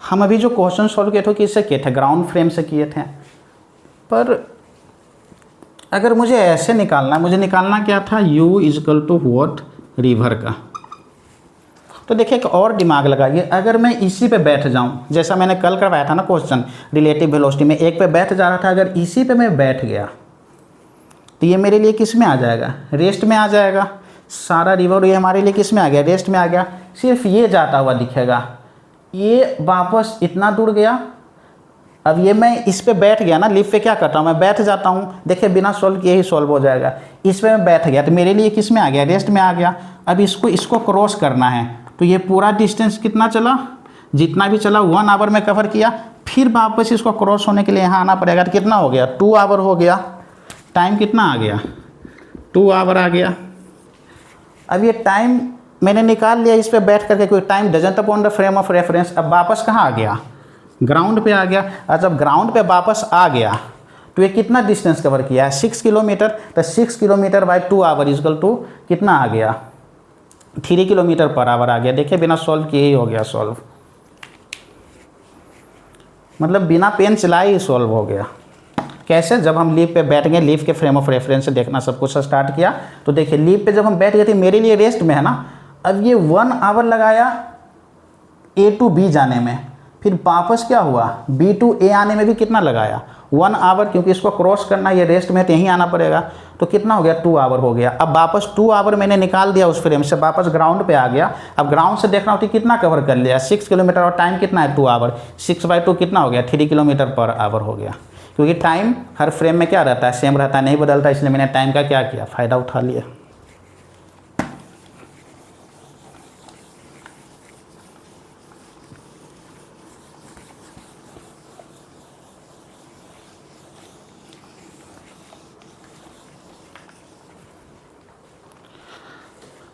हम अभी जो क्वेश्चन सॉल्व किए थे किससे किए थे, ग्राउंड फ्रेम से किए थे। पर अगर मुझे ऐसे निकालना है, मुझे निकालना क्या था U equal to what river का। तो देखिए एक और दिमाग लगाइए, अगर मैं इसी पे बैठ जाऊं, जैसा मैंने कल करवाया था ना क्वेश्चन रिलेटिव वेलोसिटी में, एक पे बैठ जा रहा था, अगर इसी पे मैं बैठ गया तो ये मेरे लिए किस में आ जाएगा रेस्ट में आ जाएगा। सारा रिवर ये हमारे लिए किस में आ गया रेस्ट में आ गया, सिर्फ ये जाता हुआ दिखेगा, ये वापस इतना दूर गया। अब ये मैं इस पे बैठ गया ना, लिफ्ट पे क्या करता हूँ मैं बैठ जाता हूँ, देखिए बिना सॉल्व किए ही सॉल्व हो जाएगा। इस पे मैं बैठ गया तो मेरे लिए किस में आ गया रेस्ट में आ गया। अब इसको क्रॉस करना है, तो ये पूरा डिस्टेंस कितना चला, जितना भी चला 1 आवर में कवर किया, फिर वापस इसको क्रॉस होने के लिए यहाँ आना पड़ेगा, तो कितना हो गया 2 आवर हो गया। टाइम कितना आ गया 2 आवर आ गया। अब ये टाइम मैंने निकाल लिया इस पे बैठ करके, कोई time doesn't upon the frame of reference. अब वापस कहाँ आ गया ग्राउंड पे आ गया। और जब ग्राउंड पे वापस आ गया तो ये कितना डिस्टेंस कवर किया है 6 किलोमीटर। तो 6 kilometre by 2 hour equal to कितना आ गया 3 किलोमीटर पर आवर आ गया। देखिए बिना सॉल्व किए ही हो गया सॉल्व, मतलब बिना पेन चलाए ही सॉल्व हो गया। कैसे, जब हम लीव पे बैठ गए, लीव के फ्रेम ऑफ रेफरेंस से देखना सब कुछ स्टार्ट किया, तो देखिए लीव पे जब हम बैठ गए थे मेरे लिए रेस्ट में है ना, अब ये 1 आवर लगाया A to B जाने में, फिर वापस क्या हुआ B to A आने में भी कितना लगाया 1 आवर, क्योंकि इसको क्रॉस करना, ये रेस्ट में तो यहीं आना पड़ेगा, तो कितना हो गया 2 आवर हो गया। अब वापस 2 आवर मैंने निकाल दिया उस फ्रेम से, वापस ग्राउंड पे आ गया। अब ग्राउंड से देखना होती कितना कवर कर लिया 6 किलोमीटर, और टाइम कितना है 2 आवर, 6/2 कितना हो गया 3 किलोमीटर पर आवर हो गया, क्योंकि टाइम हर फ्रेम में क्या रहता है सेम रहता है, नहीं बदलता, इसलिए मैंने टाइम का क्या किया फ़ायदा उठा लिया।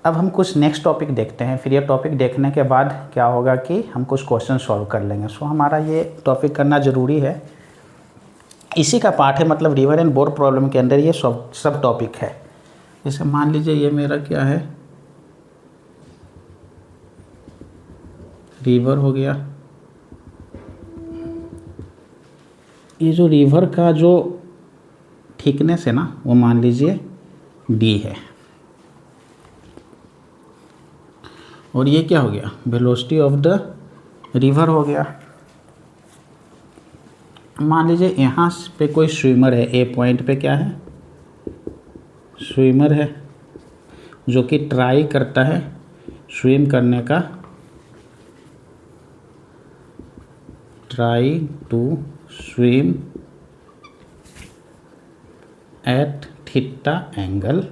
अब हम कुछ नेक्स्ट टॉपिक देखते हैं, फिर ये टॉपिक देखने के बाद क्या होगा कि हम कुछ क्वेश्चन सॉल्व कर लेंगे। सो हमारा ये टॉपिक करना ज़रूरी है, इसी का पार्ट है, मतलब रिवर एंड बोर प्रॉब्लम के अंदर ये सब टॉपिक है। जैसे मान लीजिए ये मेरा क्या है, रिवर हो गया, ये जो रिवर का जो थिकनेस है ना वो मान लीजिए D है, और ये क्या हो गया वेलोसिटी ऑफ द रिवर हो गया। मान लीजिए यहाँ पे कोई स्विमर है, ए पॉइंट पे क्या है स्विमर है, जो कि ट्राई करता है स्विम करने का, try to swim at theta angle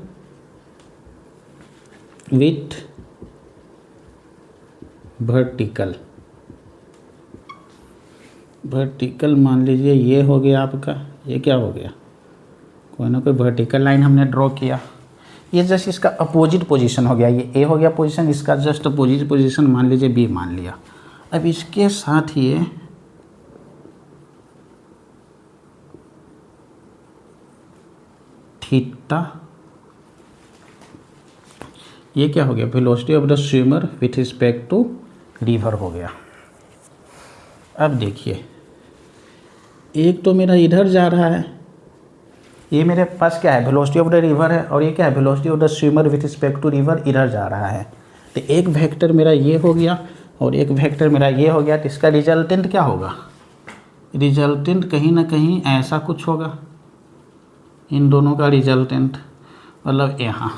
with vertical मान लीजिए ये हो गया आपका, ये क्या हो गया कोई ना कोई वर्टिकल लाइन हमने ड्रॉ किया, ये जस्ट इसका अपोजिट पोजीशन हो गया, ये ए हो गया पोजीशन, इसका जस्ट अपोजिट पोजीशन मान लीजिए बी मान लिया। अब इसके साथ ये थीटा, ये क्या हो गया velocity of the swimmer with respect to river हो गया। अब देखिए एक तो मेरा इधर जा रहा है, ये मेरे पास क्या है वेलोसिटी ऑफ द रिवर है, और ये क्या है velocity of the swimmer with respect to river इधर जा रहा है, तो एक वेक्टर मेरा ये हो गया और एक वेक्टर मेरा ये हो गया, तो इसका रिजल्टेंट क्या होगा, रिजल्टेंट कहीं ना कहीं ऐसा कुछ होगा, इन दोनों का रिजल्टेंट, मतलब यहाँ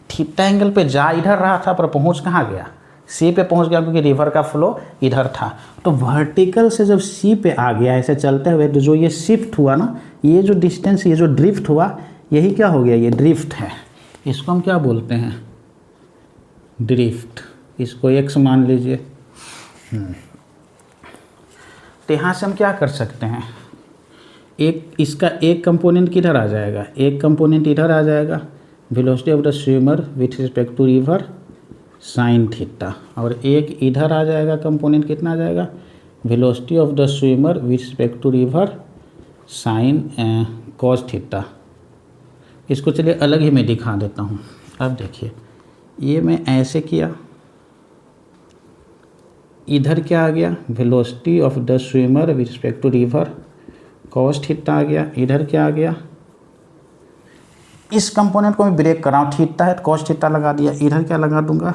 थीटा एंगल पे जा इधर रहा था पर पहुँच कहाँ गया सी पे पहुँच गया, क्योंकि रिवर का फ्लो इधर था। तो वर्टिकल से जब सी पे आ गया ऐसे चलते हुए, तो जो ये शिफ्ट हुआ ना, ये जो डिस्टेंस, ये जो ड्रिफ्ट हुआ, यही क्या हो गया ये ड्रिफ्ट है, इसको हम क्या बोलते हैं ड्रिफ्ट, इसको x मान लीजिए। तो यहाँ से हम क्या कर सकते हैं, एक इसका एक कंपोनेंट किधर आ जाएगा, एक कंपोनेंट इधर आ जाएगा, velocity of the swimmer with respect to river sine theta, और एक इधर आ जाएगा कंपोनेंट, कितना आ जाएगा velocity of the swimmer with respect to river sine cos theta. इसको चलिए अलग ही मैं दिखा देता हूँ। अब देखिए ये मैं ऐसे किया, इधर क्या आ गया velocity of the swimmer with respect to river cos theta आ गया, इधर क्या आ गया, इस कंपोनेंट को मैं ब्रेक कर रहा हूँ, थीटा है तो कॉस थीटा लगा दिया, इधर क्या लगा दूंगा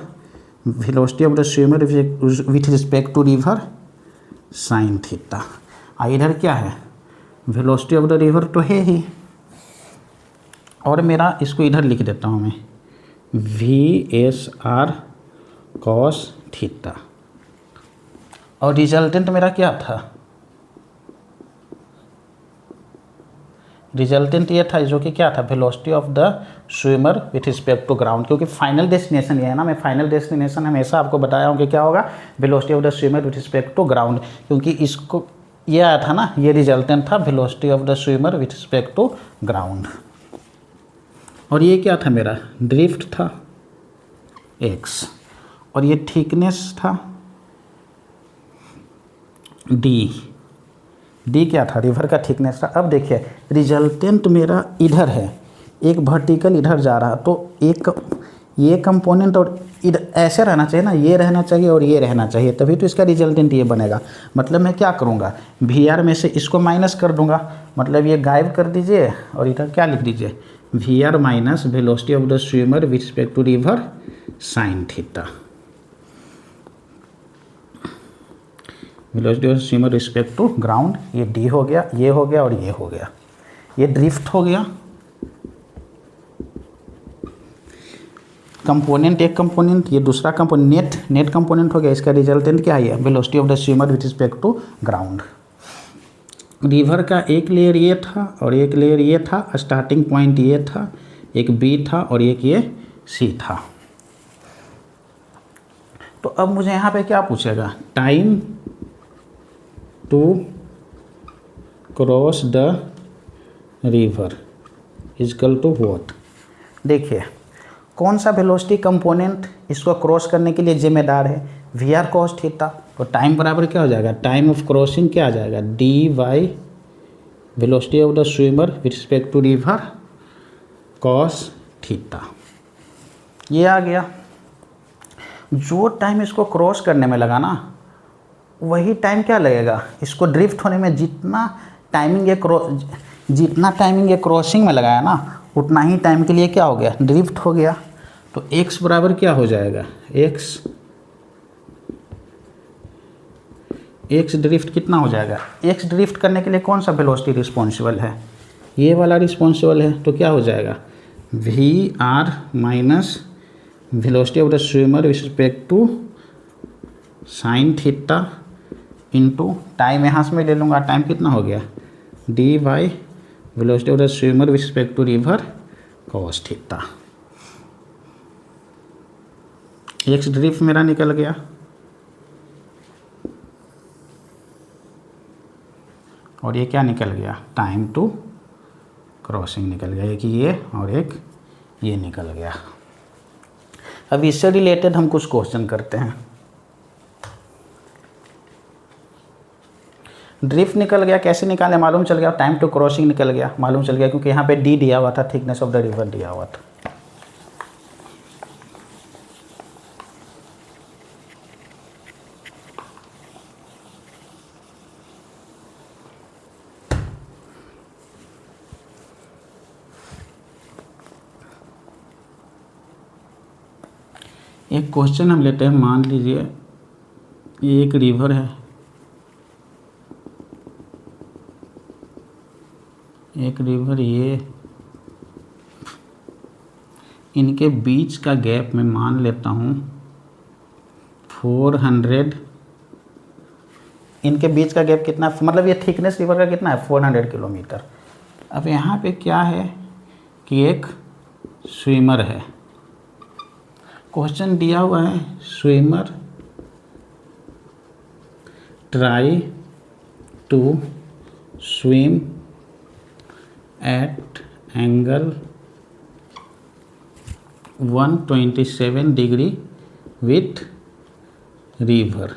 velocity of the swimmer with respect to river sine theta, और इधर क्या है वेलोसिटी ऑफ द रिवर तो है ही, और मेरा इसको इधर लिख देता हूँ मैं VSR कॉस थीटा, और रिजल्टेंट मेरा क्या था, रिजल्टेंट ये था जो कि क्या था velocity of the swimmer with respect to ground, क्योंकि फाइनल डेस्टिनेशन ये है ना, मैं फाइनल डेस्टिनेशन हमेशा आपको बताया हूँ कि क्या होगा velocity of the swimmer with respect to ground, क्योंकि इसको ये आया था ना, ये रिजल्टेंट था velocity of the swimmer with respect to ground, और ये क्या था मेरा ड्रिफ्ट था x, और ये थिकनेस था d क्या था रिवर का थिकनेस था। अब देखिए रिजल्टेंट मेरा इधर है, एक वर्टिकल इधर जा रहा, तो एक ये कंपोनेंट और इधर ऐसे रहना चाहिए ना, ये रहना चाहिए और ये रहना चाहिए, तभी तो इसका रिजल्टेंट ये बनेगा। मतलब मैं क्या करूँगा, वी आर में से इसको माइनस कर दूंगा, मतलब ये गायब कर दीजिए और इधर क्या लिख दीजिए, V R minus velocity of the swimmer with respect to river sine theta. Velocity of swimmer respect to ground, ये डी हो गया, ये हो गया और ये हो गया, ये ड्रिफ्ट हो गया। कंपोनेंट एक कंपोनेंट, ये दूसरा कंपोनेंट नेट कंपोनेंट हो गया। इसका रिजल्टेंट क्या है, velocity of the swimmer with respect to ground. River का एक लेयर ये था और एक लेयर ये था, स्टार्टिंग पॉइंट ये था, एक बी था और एक ये सी था। तो अब मुझे यहाँ पे क्या पूछेगा, time to cross the river is equal to what. देखिए कौन सा वेलोसिटी कंपोनेंट इसको क्रॉस करने के लिए जिम्मेदार है, वी आर कॉस थीटा। तो टाइम बराबर क्या हो जाएगा, टाइम ऑफ क्रॉसिंग क्या आ जाएगा, D Y velocity of the swimmer with respect to river cos theta. ये आ गया। जो टाइम इसको क्रॉस करने में लगा ना, वही टाइम क्या लगेगा इसको ड्रिफ्ट होने में। जितना टाइमिंग ये क्रॉसिंग में लगाया ना, उतना ही टाइम के लिए क्या हो गया, ड्रिफ्ट हो गया। तो x बराबर क्या हो जाएगा, x ड्रिफ्ट कितना हो जाएगा, x ड्रिफ्ट करने के लिए कौन सा वेलोसिटी रिस्पॉन्सिबल है, ये वाला रिस्पॉन्सिबल है। तो क्या हो जाएगा, V R minus velocity of the swimmer with respect to sine theta into time, यहाँ से मैं ले लूँगा, टाइम कितना हो गया, D Y velocity of the swimmer with respect to river cos theta. X drift मेरा निकल गया और ये क्या निकल गया, टाइम टू क्रॉसिंग निकल गया, एक ये और एक ये निकल गया। अब इससे रिलेटेड हम कुछ क्वेश्चन करते हैं। ड्रिफ्ट निकल गया, कैसे निकाले मालूम चल गया, टाइम टू क्रॉसिंग निकल गया मालूम चल गया, क्योंकि यहाँ पे डी दिया हुआ था, थिकनेस ऑफ द रिवर दिया हुआ था। एक क्वेश्चन हम लेते हैं, मान लीजिए ये एक रिवर है, एक रिवर, ये इनके बीच का गैप मैं मान लेता हूँ 400, इनके बीच का गैप कितना, मतलब ये थिकनेस रिवर का कितना है 400 किलोमीटर। अब यहाँ पे क्या है कि एक स्विमर है, क्वेश्चन दिया हुआ है, swimmer try to swim at angle 127 degree with river.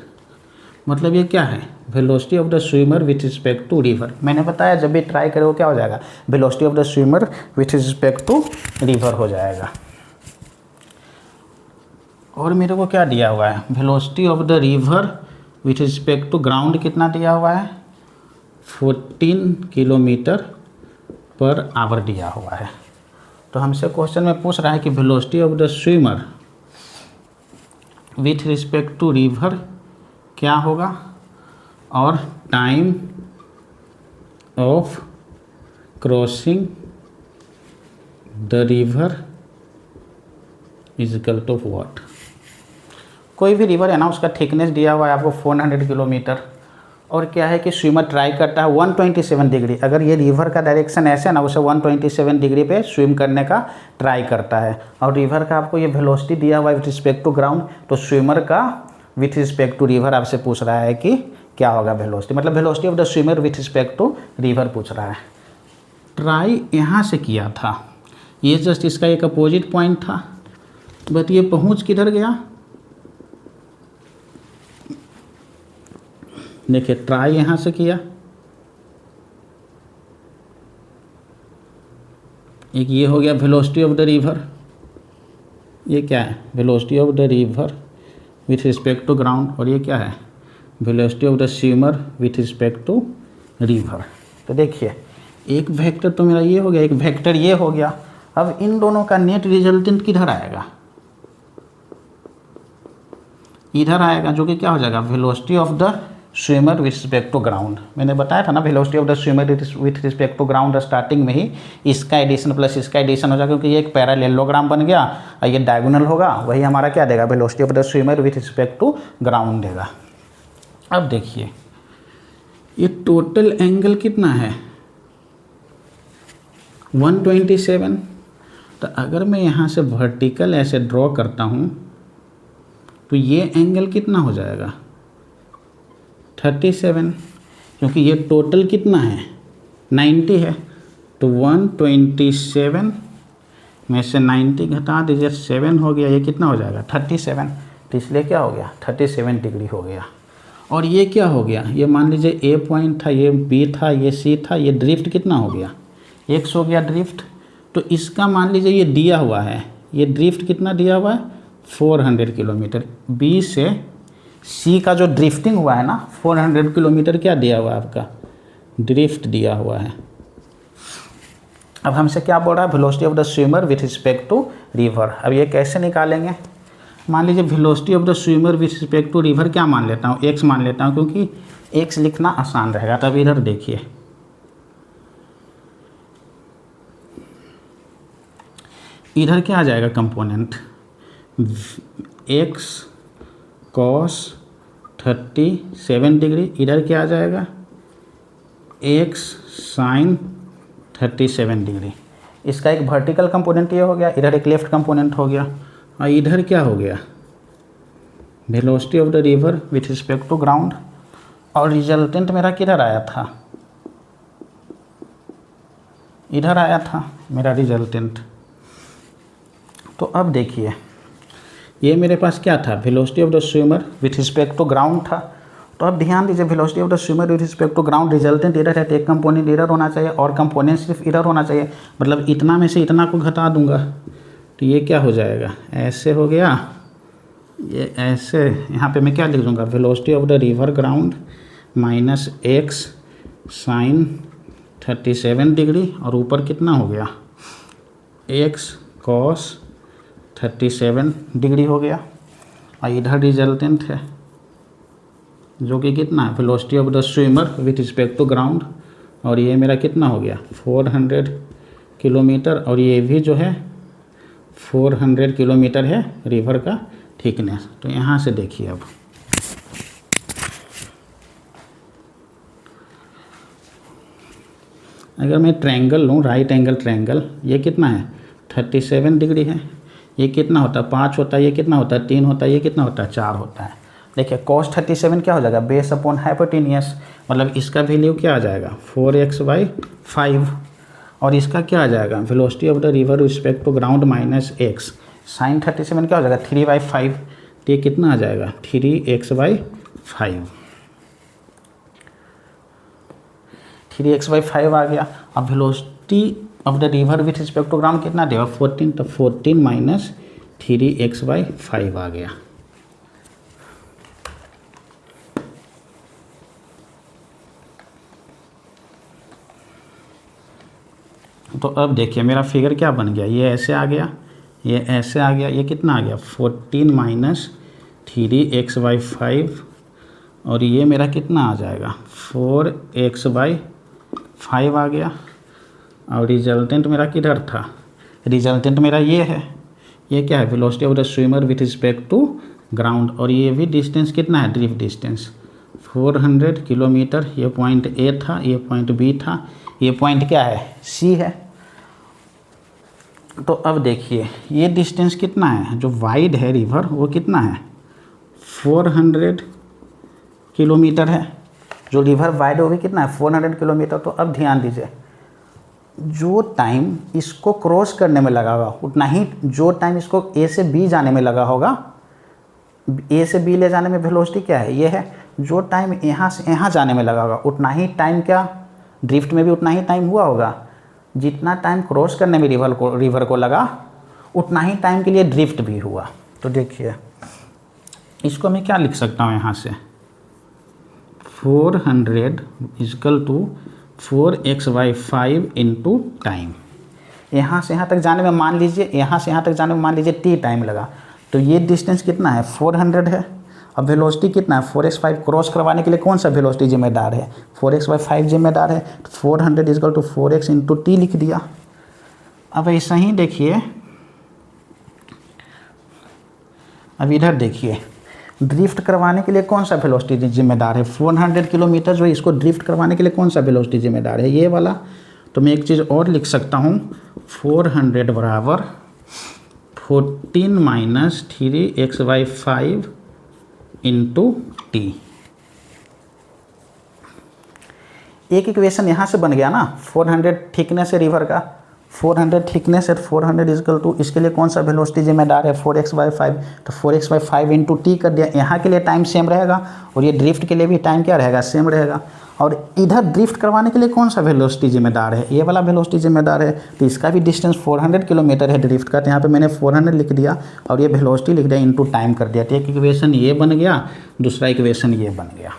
मतलब ये क्या है, velocity of the swimmer with respect to river. मैंने बताया जब भी ट्राई करो वो क्या हो जाएगा, velocity of the swimmer with respect to river हो जाएगा। और मेरे को क्या दिया हुआ है, velocity of the river with respect to ground कितना दिया हुआ है, 14 किलोमीटर पर आवर दिया हुआ है। तो हमसे क्वेश्चन में पूछ रहा है कि velocity of the swimmer with respect to river क्या होगा और time of crossing the river is equal to what. कोई भी रिवर है ना, उसका थिकनेस दिया हुआ है आपको 400 किलोमीटर, और क्या है कि स्विमर ट्राई करता है 127 डिग्री। अगर ये रिवर का डायरेक्शन ऐसे ना, उसे 127 डिग्री पे स्विम करने का ट्राई करता है, और रिवर का आपको ये वेलोसिटी दिया हुआ है विथ रिस्पेक्ट टू ग्राउंड। तो स्विमर का विथ रिस्पेक्ट टू रिवर आपसे पूछ रहा है कि क्या होगा वेलोसिटी, मतलब velocity of the swimmer with respect to river पूछ रहा है। ट्राई यहाँ से किया था, ये जस्ट इसका एक अपोजिट पॉइंट था, बट ये पहुँच किधर गया, देखिए ट्राई यहाँ से किया, एक ये हो गया वेलोसिटी ऑफ द रिवर, ये क्या है, velocity of the river with respect to ground, और ये क्या है, velocity of the swimmer with respect to river. तो देखिए एक वेक्टर तो मेरा ये हो गया, एक वेक्टर ये हो गया। अब इन दोनों का नेट रिजल्टेंट किधर आएगा, इधर आएगा, जो कि क्या हो जाएगा, velocity of the swimmer with respect to ground. मैंने बताया था ना, velocity of the swimmer with respect to ground starting में ही इसका एडिशन प्लस इसका एडिशन हो जाएगा, क्योंकि ये एक पैरेललोग्राम बन गया और ये डायगोनल होगा, वही हमारा क्या देगा, velocity of the swimmer with respect to ground देगा। अब देखिए ये टोटल एंगल कितना है, 127। तो अगर मैं यहाँ से वर्टिकल ऐसे ड्रॉ करता हूँ तो ये एंगल कितना हो जाएगा, 37, क्योंकि ये टोटल कितना है, 90 है। तो 127 में से 90 घटा दीजिए, 7 हो गया, ये कितना हो जाएगा, 37। तो इसलिए क्या हो गया, 37 डिग्री हो गया। और ये क्या हो गया, ये मान लीजिए ए पॉइंट था, ये बी था, ये सी था, ये ड्रिफ्ट कितना हो गया, x हो गया ड्रिफ्ट। तो इसका मान लीजिए ये दिया हुआ है, ये ड्रिफ्ट कितना दिया हुआ है, 400 किलोमीटर। बी से सी का जो ड्रिफ्टिंग हुआ है ना, 400 किलोमीटर क्या दिया हुआ है, आपका ड्रिफ्ट दिया हुआ है। अब हमसे क्या बोल रहा है, velocity of the swimmer with respect to river. अब ये कैसे निकालेंगे, मान लीजिए velocity of the swimmer with respect to river क्या मान लेता हूँ, x मान लेता हूँ, क्योंकि x लिखना आसान रहेगा। तब इधर देखिए, इधर क्या आ जाएगा कंपोनेंट, x cos 37 डिग्री, इधर क्या आ जाएगा, x sin 37 डिग्री। इसका एक वर्टिकल कंपोनेंट ये हो गया, इधर एक लेफ्ट कंपोनेंट हो गया, और इधर क्या हो गया, velocity of the river with respect to ground. और रिजल्टेंट मेरा किधर आया था, इधर आया था मेरा रिजल्टेंट। तो अब देखिए ये मेरे पास क्या था, velocity of the swimmer with respect to ground था। तो अब ध्यान दीजिए, velocity of the swimmer with respect to ground, resultant इधर है, तो एक कंपोनेंट इधर होना चाहिए और कंपोनेंट सिर्फ इधर होना चाहिए, मतलब इतना में से इतना को घटा दूंगा तो ये क्या हो जाएगा, ऐसे हो गया, ये ऐसे। यहाँ पे मैं क्या लिख दूंगा, velocity of the river ground minus x sine 37 degree, और ऊपर कितना हो गया, x cos 37 डिग्री हो गया। और इधर रिजल्टेंट है जो कि कितना है, velocity of the swimmer with respect to ground, और ये मेरा कितना हो गया, 400 किलोमीटर, और ये भी जो है 400 किलोमीटर है रिवर का थिकनेस। तो यहाँ से देखिए, अब अगर मैं ट्रायंगल लूँ, राइट एंगल ट्रायंगल, ये कितना है, 37 डिग्री है, ये कितना होता है, 5 होता है, ये कितना होता है, 3 होता है, ये कितना होता है, 4 होता है। देखिए cos 37 क्या हो जाएगा, बेस अपॉन हाइपोटेनियस, मतलब इसका वैल्यू क्या आ जाएगा, 4x/5, और इसका क्या आ जाएगा, velocity of the river respect to ground minus x sine 37 क्या हो जाएगा, 3/5। तो ये कितना आ जाएगा, 3x/5, 3x/5 आ गया। अब velocity of the river with respect to ground कितना देगा, 14, तो 14 माइनस 3x/5 आ गया। तो अब देखिए मेरा फिगर क्या बन गया, ये ऐसे आ गया, ये ऐसे आ गया, ये कितना आ गया, 14 माइनस 3x/5, और ये मेरा कितना आ जाएगा, 4x/5 आ गया। और रिजल्टेंट मेरा किधर था, रिजल्टेंट मेरा ये है, ये क्या है, velocity of the swimmer with respect to ground, और ये भी डिस्टेंस कितना है, ड्रिफ्ट डिस्टेंस 400 किलोमीटर। ये पॉइंट ए था, ये पॉइंट बी था, ये पॉइंट क्या है, सी है। तो अब देखिए ये डिस्टेंस कितना है, जो वाइड है रिवर वो कितना है, 400 किलोमीटर है, जो रिवर वाइड है वो भी कितना है, 400 किलोमीटर। तो अब ध्यान दीजिए, जो टाइम इसको क्रॉस करने में लगा होगा उतना ही जो टाइम इसको ए से बी जाने में लगा होगा, ए से बी ले जाने में वेलोसिटी क्या है, ये है। जो टाइम यहाँ से यहाँ जाने में लगा होगा उतना ही टाइम क्या, ड्रिफ्ट में भी उतना ही टाइम हुआ होगा जितना टाइम क्रॉस करने में रिवर को लगा, उतना ही टाइम के लिए ड्रिफ्ट भी हुआ। तो देखिए इसको मैं क्या लिख सकता हूँ यहाँ से, 400 is equal to 4x/5 into time. यहाँ से यहाँ तक जाने में मान लीजिए, यहाँ से यहाँ तक जाने में मान लीजिए t टाइम लगा, तो ये डिस्टेंस कितना है 400 है। अब वेलोसिटी कितना है 4x/5, क्रॉस करवाने के लिए कौन सा वेलोसिटी जिम्मेदार है 4x/5 जिम्मेदार है। 400 is equal to 4x into T लिख दिया। अब ऐसा ही देखिए, अब इधर देखिए ड्रिफ्ट करवाने के लिए कौन सा वेलोसिटी जिम्मेदार है 400 किलोमीटर जो है, इसको ड्रिफ्ट करवाने के लिए कौन सा वेलोसिटी जिम्मेदार है, ये वाला। तो मैं एक चीज़ और लिख सकता हूँ, 400 बराबर 14 - 3x/5 इंटू टी। एक इक्वेशन यहाँ से बन गया ना, 400 थिकनेस है रिवर का, 400 थिकनेस है 400 इजकल टू, इसके लिए कौन सा वेलोसिटी जिम्मेदार है 4x/5, तो 4x/5 इंटू टी कर दिया। यहाँ के लिए टाइम सेम रहेगा और ये ड्रिफ्ट के लिए भी टाइम क्या रहेगा, सेम रहेगा। और इधर ड्रिफ्ट करवाने के लिए कौन सा वेलोसिटी जिम्मेदार है, ये वाला वेलोसिटी जिम्मेदार है, तो इसका भी डिस्टेंस 400 किलोमीटर है ड्रिफ्ट का, तो यहाँ पे मैंने 400 लिख दिया और ये वेलोसिटी लिख दिया इंटू टाइम कर दिया। तो एक इक्वेशन ये बन गया, दूसरा इक्वेशन ये बन गया।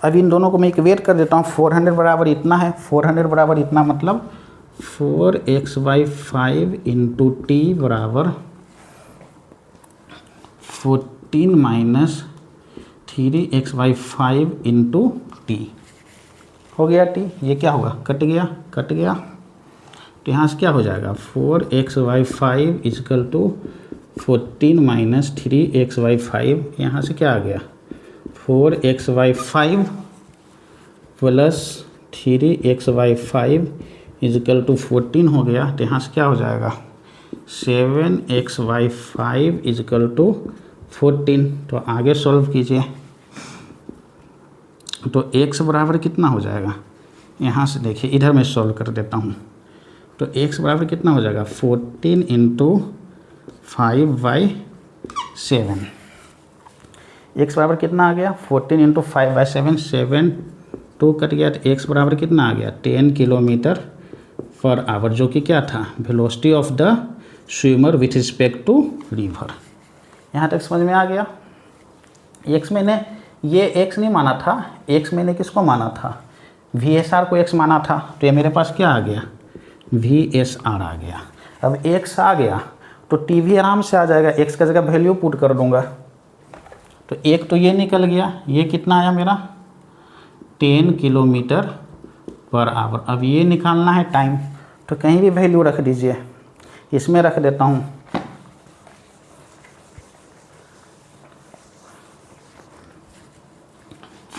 अब इन दोनों को मैं इक्वेट कर देता हूँ, 400 बराबर इतना है, 400 बराबर इतना मतलब 4x/5 इंटू टी बराबर 14 - 3x/5 इंटू टी हो गया। टी ये क्या होगा, कट गया, कट गया। तो यहाँ से क्या हो जाएगा 4x/5 इजकल टू 14 - 3x/5, यहाँ से क्या आ गया 4x/5 plus 3x/5 is equal to 14 हो गया। तो यहाँ से क्या हो जाएगा 7x/5 इजकल टू 14। तो आगे सॉल्व कीजिए, तो x बराबर कितना हो जाएगा, यहाँ से देखिए इधर मैं सॉल्व कर देता हूँ। तो x बराबर कितना हो जाएगा 14 इंटू 5/7। x बराबर कितना आ गया 14 इंटू 5/7, 7 2 कट गया, तो x बराबर कितना आ गया 10 किलोमीटर पर आवर, जो कि क्या था velocity of the swimmer with respect to river. यहाँ तक समझ में आ गया। x मैंने ये x नहीं माना था, x मैंने किसको माना था VSR को x माना था, तो ये मेरे पास क्या आ गया VSR आ गया। अब x आ गया तो t भी आराम से आ जाएगा, x का जगह वैल्यू पुट कर दूंगा, तो एक तो ये निकल गया, ये कितना आया मेरा 10 किलोमीटर पर आवर। अब ये निकालना है टाइम, तो कहीं भी वैल्यू रख दीजिए, इसमें रख देता हूँ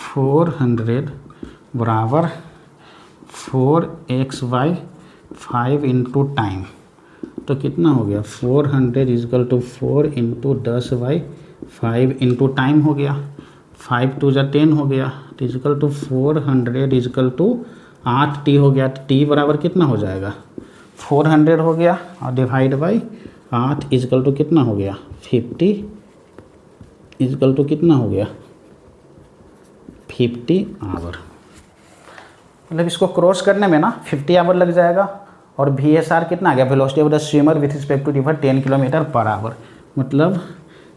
400 बराबर 4x/5 इंटू टाइम, तो कितना हो गया 400 is equal to 4 into 10/5 into time हो गया, 5 2 जा 10 हो गया, तो is equal to 400 is equal to 8t हो गया। तो t बराबर कितना हो जाएगा 400 हो गया और डिवाइड बाई 8 इजकल टू कितना हो गया 50 इजकल टू कितना हो गया 50 आवर। मतलब इसको क्रॉस करने में ना 50 आवर लग जाएगा। और VSR कितना आ गया velocity of the swimmer with respect to river 10 kilometre per hour, मतलब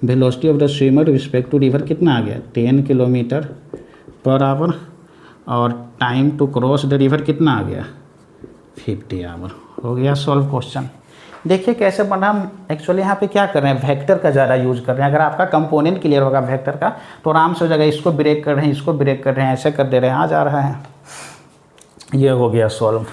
velocity of the swimmer respect to river कितना आ गया 10 किलोमीटर पर आवर, और time to cross the river कितना आ गया 50 आवर। हो गया सॉल्व क्वेश्चन। देखिए कैसे बना, हम एक्चुअली यहाँ पे क्या कर रहे हैं वेक्टर का ज़्यादा यूज़ कर रहे हैं। अगर आपका कंपोनेंट क्लियर होगा वेक्टर का तो आराम से हो जाएगा, इसको ब्रेक कर रहे हैं, इसको ब्रेक कर रहे हैं, ऐसे कर दे रहे हैं, आ जा रहा है। ये हो गया सॉल्व।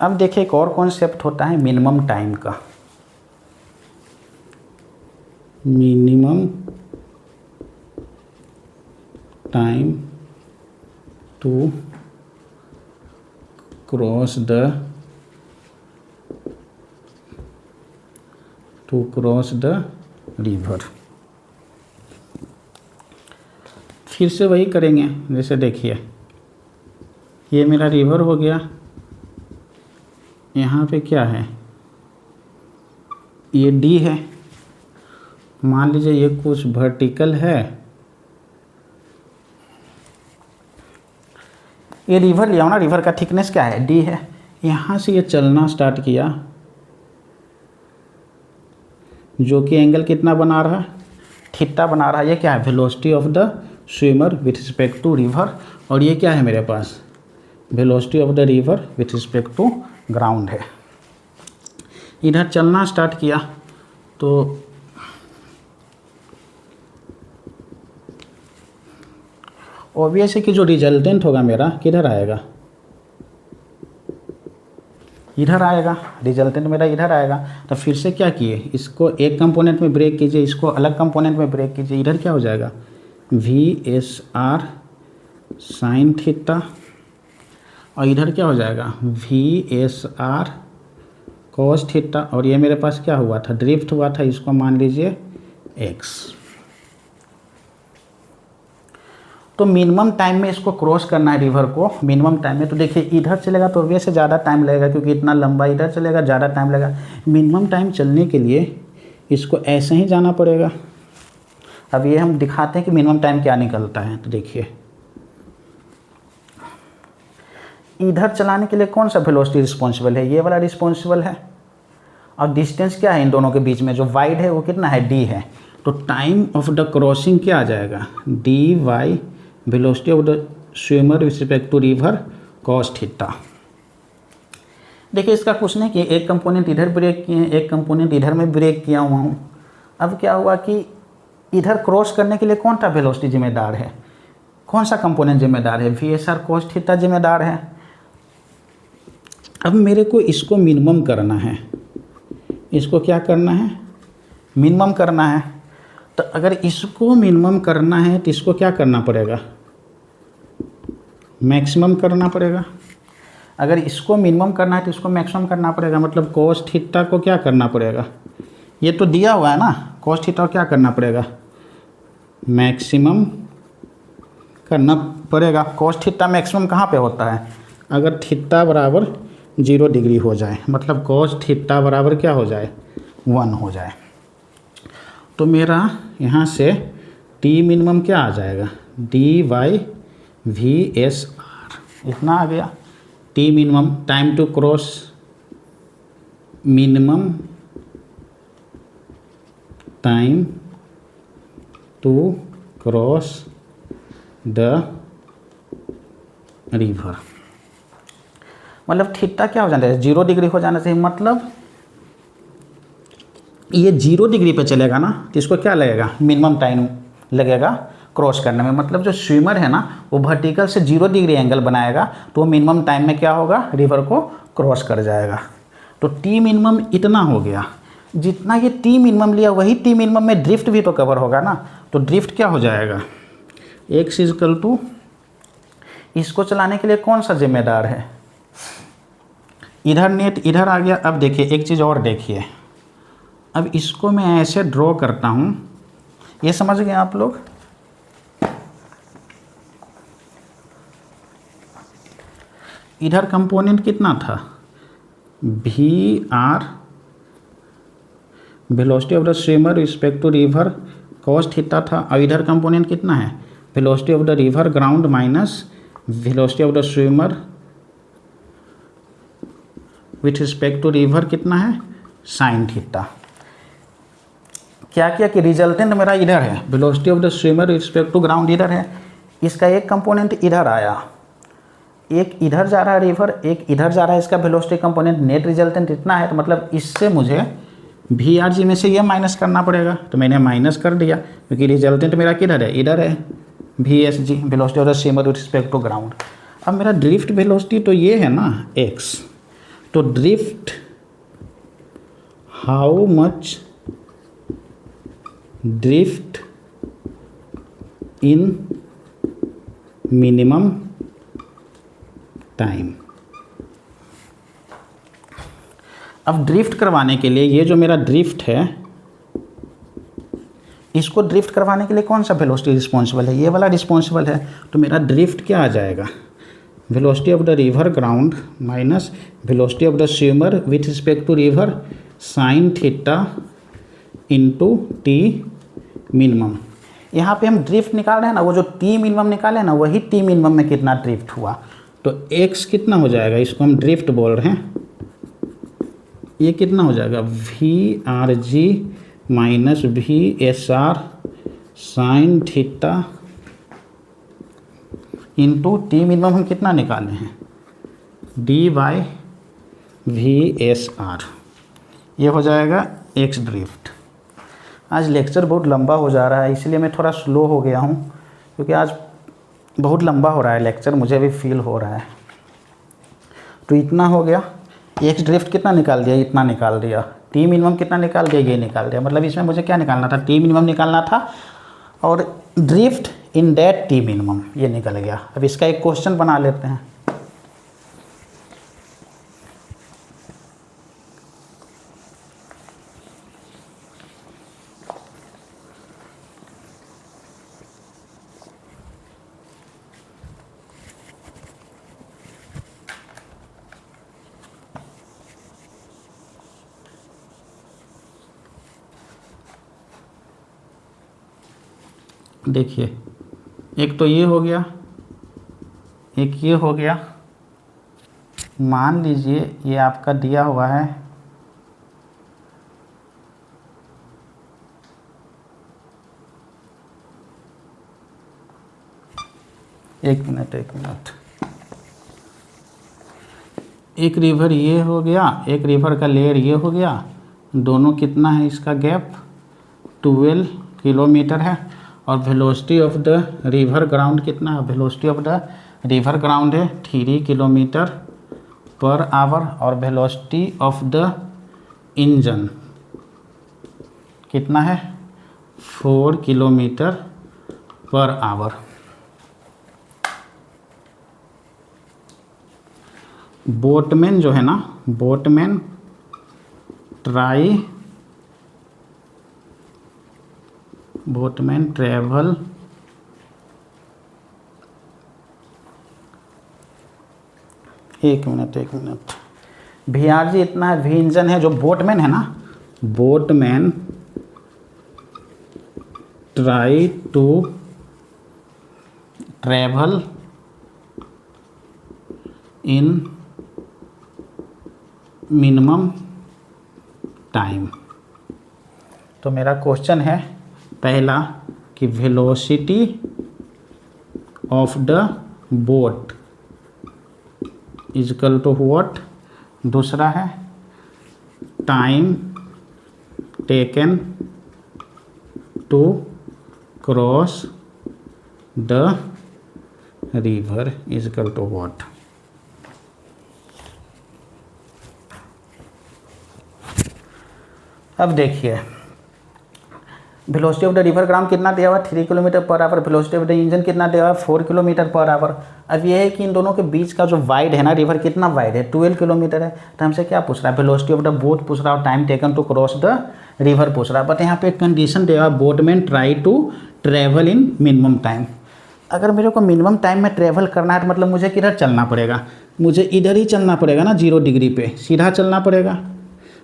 अब देखिए एक और कॉन्सेप्ट होता है मिनिमम टाइम का। Minimum time to cross the river. फिर से वही करेंगे। जैसे देखिए ये मेरा रिवर हो गया, यहाँ पे क्या है, ये डी है। मान लीजिए ये कुछ वर्टिकल है, ये रिवर लिया हो ना, रिवर का थिकनेस क्या है, डी है। यहाँ से ये चलना स्टार्ट किया, जो कि एंगल कितना बना रहा है, थीटा बना रहा है। ये क्या है, velocity of the swimmer with respect to river. और ये क्या है मेरे पास, velocity of the river with respect to ground है। इधर चलना स्टार्ट किया तो ऑब्वियस है कि जो रिजल्टेंट होगा मेरा किधर आएगा, इधर आएगा। रिजल्टेंट मेरा इधर आएगा। तो फिर से क्या किए, इसको एक कंपोनेंट में ब्रेक कीजिए, इसको अलग कंपोनेंट में ब्रेक कीजिए। इधर क्या हो जाएगा, VSR साइन थीटा, और इधर क्या हो जाएगा, VSR कॉस थीटा। और ये मेरे पास क्या हुआ था, ड्रिफ्ट हुआ था, इसको मान लीजिए x। तो मिनिमम टाइम में इसको क्रॉस करना है रिवर को, मिनिमम टाइम में। तो देखिए इधर चलेगा तो ऑब्वियस से ज़्यादा टाइम लगेगा, क्योंकि इतना लंबा इधर चलेगा, ज़्यादा टाइम लगेगा। मिनिमम टाइम चलने के लिए इसको ऐसे ही जाना पड़ेगा। अब ये हम दिखाते हैं कि मिनिमम टाइम क्या निकलता है। तो देखिए इधर चलाने के लिए कौन सा वेलोसिटी रिस्पॉन्सिबल है, ये वाला रिस्पॉन्सिबल है। और डिस्टेंस क्या है इन दोनों के बीच में, जो वाइड है वो कितना है, d है। तो टाइम ऑफ द क्रॉसिंग क्या आ जाएगा, dy velocity of the swimmer with respect to river cos theta. देखिए इसका कुछ नहीं कि एक कंपोनेंट इधर ब्रेक किए, एक कंपोनेंट इधर में ब्रेक किया हुआ हूँ। अब क्या हुआ कि इधर क्रॉस करने के लिए कौन सा वेलोसिटी जिम्मेदार है, कौन सा कंपोनेंट जिम्मेदार है, VSR कॉस थीटा जिम्मेदार है। अब मेरे को इसको मिनिमम करना है, इसको क्या करना है, मिनिमम करना है। तो अगर इसको मिनिमम करना है तो इसको क्या करना पड़ेगा, मैक्सिमम करना पड़ेगा। अगर इसको मिनिमम करना है तो इसको मैक्सिमम करना पड़ेगा। मतलब कॉस थीटा को क्या करना पड़ेगा, ये तो दिया हुआ है ना, कॉस थीटा को क्या करना पड़ेगा, मैक्सिमम करना पड़ेगा। कॉस थीटा मैक्सिमम कहाँ पे होता है, अगर थीटा बराबर 0 डिग्री हो जाए, मतलब कॉस थीटा बराबर क्या हो जाए, 1 हो जाए। तो मेरा यहाँ से टी मिनिमम क्या आ जाएगा, dy/VSR इतना आ गया। T minimum time to cross, minimum time to cross the river. मतलब थीटा क्या हो जाना चाहिए, 0 डिग्री हो जाना चाहिए। मतलब ये 0 डिग्री पे चलेगा ना, तो इसको क्या लगेगा, मिनिमम टाइम लगेगा क्रॉस करने में। मतलब जो स्विमर है ना वो वर्टिकल से 0 डिग्री एंगल बनाएगा, तो वो मिनिमम टाइम में क्या होगा, रिवर को क्रॉस कर जाएगा। तो टी मिनिमम इतना हो गया। जितना ये टी मिनिमम लिया वही टी मिनिमम में ड्रिफ्ट भी तो कवर होगा ना। तो ड्रिफ्ट क्या हो जाएगा, x इक्वल टू, इसको चलाने के लिए कौन सा जिम्मेदार है, इधर नेट इधर आ गया। अब देखिए एक चीज़ और देखिए, अब इसको मैं ऐसे ड्रॉ करता हूँ, ये समझ गए आप लोग। इधर कंपोनेंट कितना था, VR velocity of the swimmer respect to river cos theta था। और इधर कंपोनेंट कितना है, velocity of the river ground minus velocity of the swimmer with respect to river कितना है, साइन थीटा। क्या किया कि रिजल्टेंट मेरा इधर है, velocity of the swimmer with respect to ground इधर है। इसका एक कंपोनेंट इधर आया, एक इधर जा रहा है रिवर, एक इधर जा रहा है। इसका वेलोसिटी कंपोनेंट नेट रिजल्टेंट इतना है। तो मतलब इससे मुझे VRG में से ये माइनस करना पड़ेगा। तो मैंने माइनस कर दिया, क्योंकि रिजल्टेंट मेरा किधर है, इधर है, VSG velocity of the swimmer with respect to ground. अब मेरा ड्रिफ्ट वेलोसिटी तो ये है ना x, तो drift how much drift in minimum time. अब ड्रिफ्ट करवाने के लिए ये जो मेरा ड्रिफ्ट है, इसको ड्रिफ्ट करवाने के लिए कौन सा वेलोसिटी रिस्पॉन्सिबल है, ये वाला रिस्पॉन्सिबल है। तो मेरा ड्रिफ्ट क्या आ जाएगा, velocity of the river ground minus velocity of the swimmer with respect to river sine theta into T minimum. यहाँ पे हम ड्रिफ्ट निकाल रहे हैं ना, वो जो टी मिनिमम निकाले ना वही टी मिनिमम में कितना ड्रिफ्ट हुआ, तो एक्स कितना हो जाएगा, इसको हम ड्रिफ्ट बोल रहे हैं, ये कितना हो जाएगा V R G minus V S R sine theta into T minimum हम कितना निकाले हैं D by V S R, ये हो जाएगा एक्स ड्रिफ्ट। आज लेक्चर बहुत लंबा हो जा रहा है इसलिए मैं थोड़ा स्लो हो गया हूँ, क्योंकि आज बहुत लंबा हो रहा है लेक्चर, मुझे भी फील हो रहा है। तो इतना हो गया, एक्स ड्रिफ्ट कितना निकाल दिया, इतना निकाल दिया, टी मिनिमम कितना निकाल दिया, ये निकाल दिया। मतलब इसमें मुझे क्या निकालना था, टी मिनिमम निकालना था और drift in that T minimum, ये निकल गया। अब इसका एक क्वेश्चन बना लेते हैं। देखिए, एक तो ये हो गया, एक ये हो गया। मान लीजिए ये आपका दिया हुआ है एक मिनट, एक रिवर ये हो गया, एक रिवर का लेयर ये हो गया, दोनों कितना है इसका गैप 12 किलोमीटर है। और velocity of the river ground कितना है, velocity of the river ground है 3 किलोमीटर पर आवर, और वेलोसिटी ऑफ द इंजन कितना है 4 किलोमीटर पर आवर। बोटमैन जो है ना, बोटमैन ट्रैवल एक मिनट, वी आर जी इतना है, वी इंजन है, जो बोटमैन है ना, boatman try to travel in minimum time. तो मेरा क्वेश्चन है पहला कि velocity of the boat is equal to what, दूसरा है time taken to cross the river is equal to what. अब देखिए, velocity of the river ground कितना दिया हुआ 3 kilometre per hour, velocity of the engine कितना दिया हुआ 4 किलोमीटर पर आवर। अब ये है कि इन दोनों के बीच का जो वाइड है ना, रिवर कितना वाइड है 12 किलोमीटर है। तो हमसे क्या पूछ रहा है, वेलोसिटी ऑफ द बोट पूछ रहा है, time taken to cross the river पूछ रहा है। बट यहाँ पे एक कंडीशन दिया हुआ, boatman try to travel in minimum time. अगर मेरे को मिनिमम टाइम में ट्रैवल करना है तो मतलब मुझे किधर चलना पड़ेगा, मुझे इधर ही चलना पड़ेगा ना, 0 डिग्री पे सीधा चलना पड़ेगा।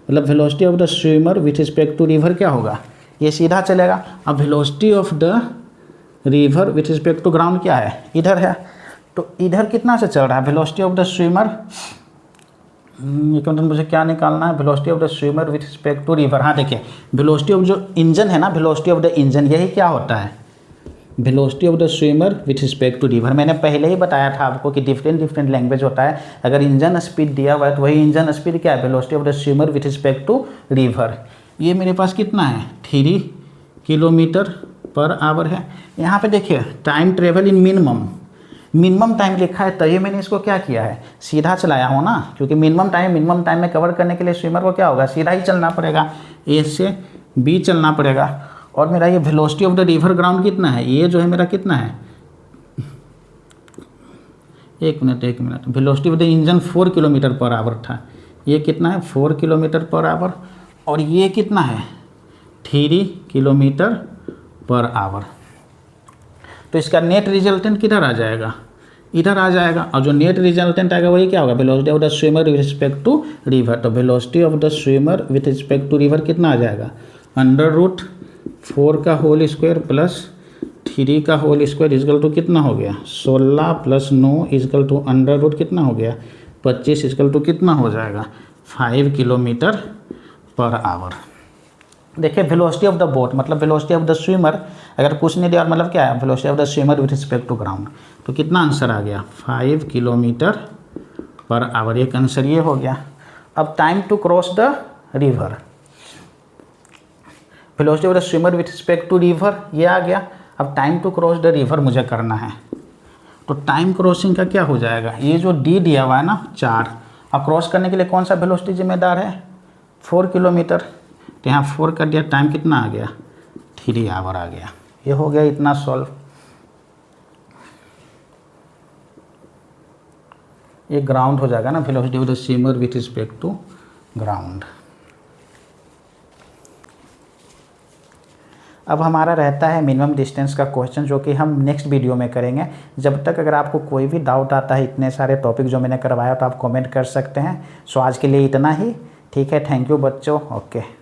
मतलब velocity of the swimmer with respect to river क्या होगा, ये सीधा चलेगा। अब velocity of the river with respect to ground क्या है, इधर है। तो इधर कितना से चल रहा है, वेलोसिटी ऑफ द स्विमर, मतलब मुझे क्या निकालना है, velocity of the swimmer with respect to river. हाँ देखिए, वेलोसिटी ऑफ जो इंजन है ना, वेलोसिटी ऑफ द इंजन, यही क्या होता है, velocity of the swimmer with respect to river. मैंने पहले ही बताया था आपको कि डिफरेंट लैंग्वेज होता है। अगर इंजन स्पीड दिया हुआ है तो वही इंजन स्पीड क्या है, velocity of the swimmer with respect to river. ये मेरे पास कितना है 3 किलोमीटर पर आवर है। यहाँ पे देखिए time travel in minimum time लिखा है, तभी मैंने इसको क्या किया है, सीधा चलाया हूँ ना, क्योंकि मिनिमम टाइम में कवर करने के लिए स्विमर को क्या होगा, सीधा ही चलना पड़ेगा, ए से बी चलना पड़ेगा। और मेरा ये velocity of the river ground कितना है, ये जो है मेरा कितना है, एक minute, velocity of the engine 4 kilometre per our था, ये कितना है 4 किलोमीटर पर आवर। और ये कितना है 3 किलोमीटर पर आवर। तो इसका नेट रिजल्टेंट किधर आ जाएगा, इधर आ जाएगा, और जो नेट रिजल्टेंट आएगा वही क्या होगा, velocity of the swimmer with respect to river. तो velocity of the swimmer with respect to river कितना आ जाएगा, √4 का होल स्क्वायर प्लस 3 का होल स्क्वायर इजकल टू कितना हो गया 16 प्लस 9 इजकल टू √ कितना हो गया 25 इजकल टू कितना हो जाएगा 5 किलोमीटर पर आवर। देखिए वेलोसिटी ऑफ द बोट मतलब वेलोसिटी ऑफ द स्विमर, अगर कुछ नहीं दिया और मतलब क्या है velocity of the swimmer with respect to ground, तो कितना आंसर आ गया 5 किलोमीटर पर आवर। एक आंसर ये हो गया। अब time to cross the river, velocity of the swimmer with respect to river ये आ गया। अब time to cross the river मुझे करना है, तो टाइम क्रॉसिंग का क्या हो जाएगा, ये जो डी दिया हुआ है ना 4, अब क्रॉस करने के लिए कौन सा वेलोसिटी जिम्मेदार है 4 किलोमीटर, तो यहाँ 4 कर दिया, टाइम कितना आ गया 3 आवर आ गया। ये हो गया इतना सॉल्व। ये ग्राउंड हो जाएगा ना, velocity of the swimmer with respect to ground. अब हमारा रहता है मिनिमम डिस्टेंस का क्वेश्चन, जो कि हम नेक्स्ट वीडियो में करेंगे। जब तक अगर आपको कोई भी डाउट आता है इतने सारे टॉपिक जो मैंने करवाया तो आप कमेंट कर सकते हैं। सो आज के लिए इतना ही, ठीक है, थैंक यू बच्चों, ओके।